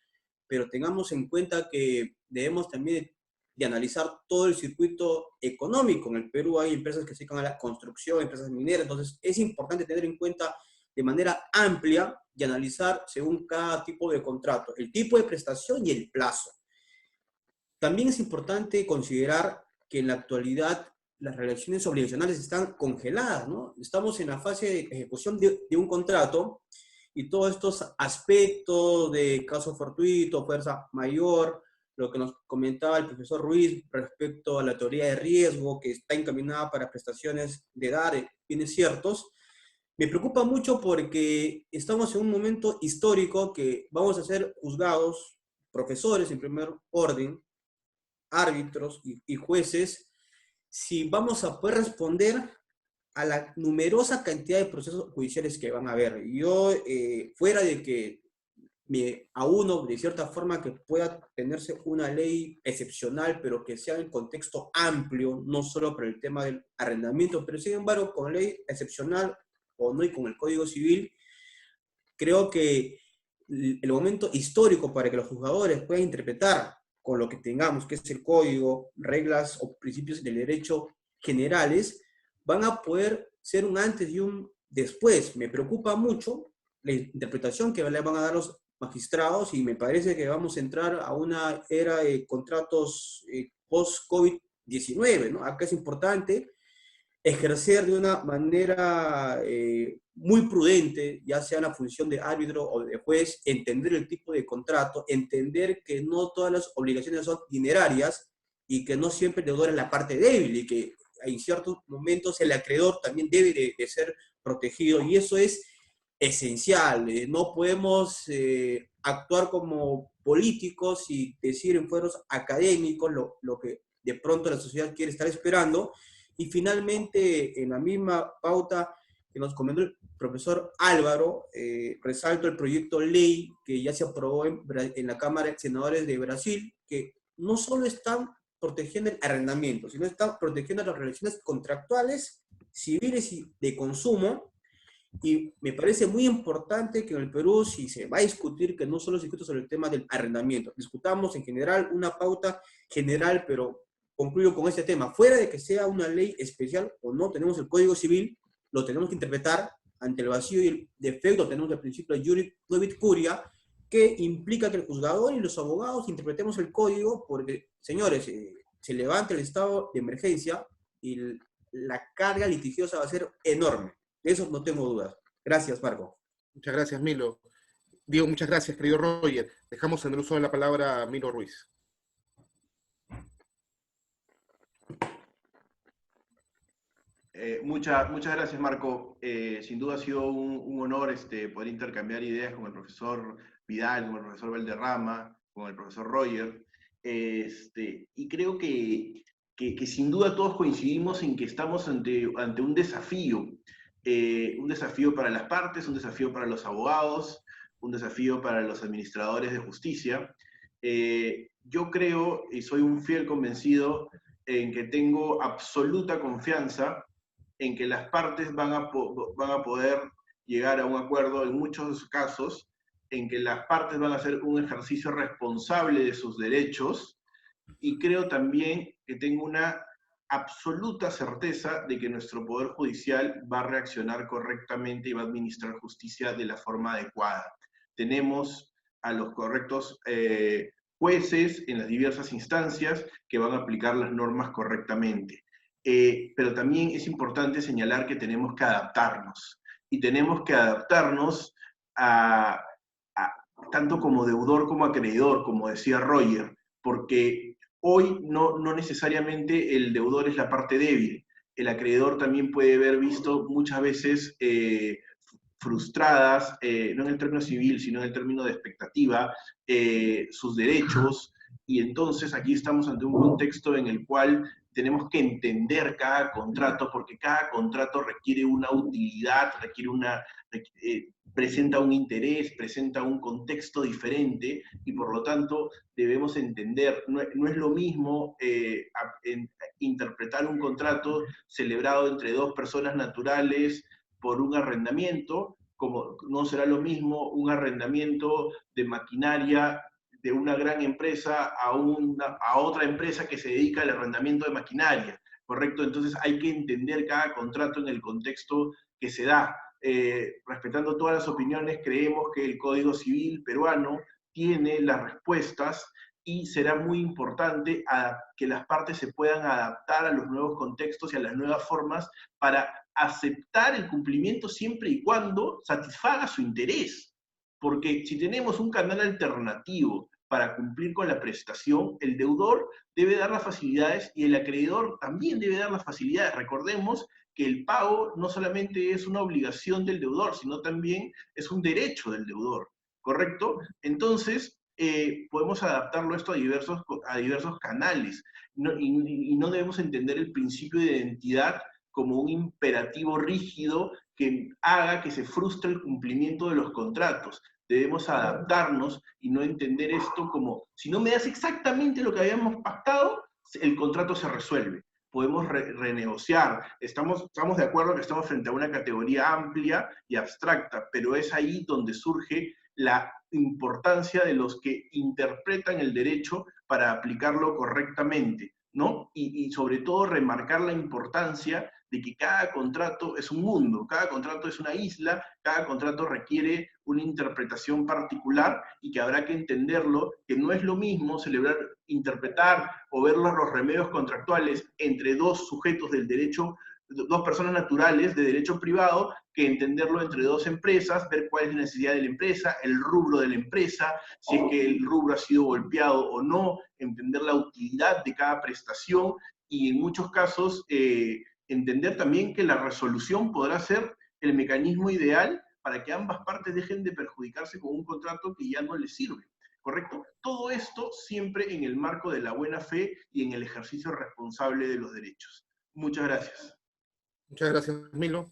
pero tengamos en cuenta que debemos también de analizar todo el circuito económico. En el Perú hay empresas que se dedican a la construcción, empresas mineras, entonces es importante tener en cuenta de manera amplia y analizar según cada tipo de contrato, el tipo de prestación y el plazo. También es importante considerar que en la actualidad las relaciones obligacionales están congeladas, ¿no? Estamos en la fase de ejecución de un contrato y todos estos aspectos de caso fortuito, fuerza mayor, lo que nos comentaba el profesor Ruiz respecto a la teoría de riesgo que está encaminada para prestaciones de dar bienes ciertos, me preocupa mucho porque estamos en un momento histórico que vamos a ser juzgados, profesores en primer orden, árbitros y jueces, si vamos a poder responder a la numerosa cantidad de procesos judiciales que van a haber. Yo, fuera de que me auno de cierta forma que pueda tenerse una ley excepcional, pero que sea en contexto amplio, no solo para el tema del arrendamiento, pero sin embargo, con ley excepcional o no y con el Código Civil, creo que el momento histórico para que los juzgadores puedan interpretar con lo que tengamos, que es el código, reglas o principios del derecho generales, van a poder ser un antes y un después. Me preocupa mucho la interpretación que le van a dar los magistrados y me parece que vamos a entrar a una era de contratos post-COVID-19, ¿no? Acá es importante ejercer de una manera muy prudente, ya sea en la función de árbitro o de juez, entender el tipo de contrato, entender que no todas las obligaciones son dinerarias y que no siempre el deudor es la parte débil y que en ciertos momentos el acreedor también debe de ser protegido, y eso es esencial. No podemos actuar como políticos y decir en foros académicos lo que de pronto la sociedad quiere estar esperando. Y finalmente, en la misma pauta que nos comentó el profesor Álvaro, resalto el proyecto de ley que ya se aprobó en la Cámara de Senadores de Brasil, que no solo están protegiendo el arrendamiento, sino están protegiendo las relaciones contractuales, civiles y de consumo. Y me parece muy importante que en el Perú, si se va a discutir, que no solo se discute sobre el tema del arrendamiento, discutamos en general una pauta general, pero concluyo con este tema. Fuera de que sea una ley especial o no, tenemos el Código Civil, lo tenemos que interpretar ante el vacío y el defecto. Tenemos el principio de iuris novit curia, que implica que el juzgador y los abogados interpretemos el código, porque, señores, se levanta el estado de emergencia y la carga litigiosa va a ser enorme. De eso no tengo dudas. Gracias, Marco. Muchas gracias, Milo. Digo, muchas gracias, querido Roger. Dejamos en el uso de la palabra a Milo Ruiz. Muchas gracias, Marco. Sin duda ha sido un honor poder intercambiar ideas con el profesor Vidal, con el profesor Valderrama, con el profesor Roger, y creo que sin duda todos coincidimos en que estamos ante un desafío para las partes, un desafío para los abogados, un desafío para los administradores de justicia. Yo creo, y soy un fiel convencido, en que tengo absoluta confianza en que las partes van a poder llegar a un acuerdo en muchos casos, en que las partes van a hacer un ejercicio responsable de sus derechos, y creo también que tengo una absoluta certeza de que nuestro Poder Judicial va a reaccionar correctamente y va a administrar justicia de la forma adecuada. Tenemos a los correctos jueces en las diversas instancias que van a aplicar las normas correctamente. Pero también es importante señalar que tenemos que adaptarnos, y tenemos que adaptarnos tanto como deudor como acreedor, como decía Roger, porque hoy no necesariamente el deudor es la parte débil. El acreedor también puede haber visto muchas veces frustradas, no en el término civil, sino en el término de expectativa, sus derechos, y entonces aquí estamos ante un contexto en el cual tenemos que entender cada contrato, porque cada contrato requiere una utilidad, presenta un interés, presenta un contexto diferente, y por lo tanto debemos entender, no es lo mismo interpretar un contrato celebrado entre dos personas naturales por un arrendamiento, como no será lo mismo un arrendamiento de maquinaria de una gran empresa a otra empresa que se dedica al arrendamiento de maquinaria, ¿correcto? Entonces hay que entender cada contrato en el contexto que se da. Respetando todas las opiniones, creemos que el Código Civil peruano tiene las respuestas, y será muy importante que las partes se puedan adaptar a los nuevos contextos y a las nuevas formas para aceptar el cumplimiento siempre y cuando satisfaga su interés. Porque si tenemos un canal alternativo para cumplir con la prestación, el deudor debe dar las facilidades y el acreedor también debe dar las facilidades. Recordemos que el pago no solamente es una obligación del deudor, sino también es un derecho del deudor, ¿correcto? Entonces, podemos adaptarlo esto a diversos canales, y no debemos entender el principio de identidad como un imperativo rígido que haga que se frustre el cumplimiento de los contratos. Debemos adaptarnos y no entender esto como, si no me das exactamente lo que habíamos pactado, el contrato se resuelve. Podemos renegociar, estamos de acuerdo que estamos frente a una categoría amplia y abstracta, pero es ahí donde surge la importancia de los que interpretan el derecho para aplicarlo correctamente, ¿no? Y sobre todo remarcar la importancia de que cada contrato es un mundo, cada contrato es una isla, cada contrato requiere una interpretación particular, y que habrá que entenderlo, que no es lo mismo interpretar o ver los remedios contractuales entre dos sujetos del derecho, dos personas naturales de derecho privado, que entenderlo entre dos empresas, ver cuál es la necesidad de la empresa, el rubro de la empresa, si es que el rubro ha sido golpeado o no, entender la utilidad de cada prestación, y en muchos casos entender también que la resolución podrá ser el mecanismo ideal para que ambas partes dejen de perjudicarse con un contrato que ya no les sirve, ¿correcto? Todo esto siempre en el marco de la buena fe y en el ejercicio responsable de los derechos. Muchas gracias. Muchas gracias, Milo.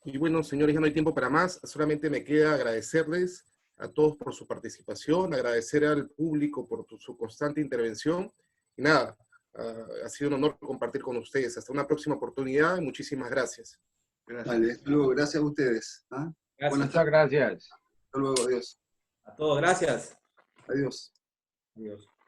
Y bueno, señores, ya no hay tiempo para más. Solamente me queda agradecerles a todos por su participación, agradecer al público por su constante intervención. Y nada, ha sido un honor compartir con ustedes. Hasta una próxima oportunidad y muchísimas gracias. Gracias. Vale, hasta luego. Gracias a ustedes. ¿Ah? Muchas gracias. Hasta luego, adiós. A todos, gracias. Adiós. Adiós.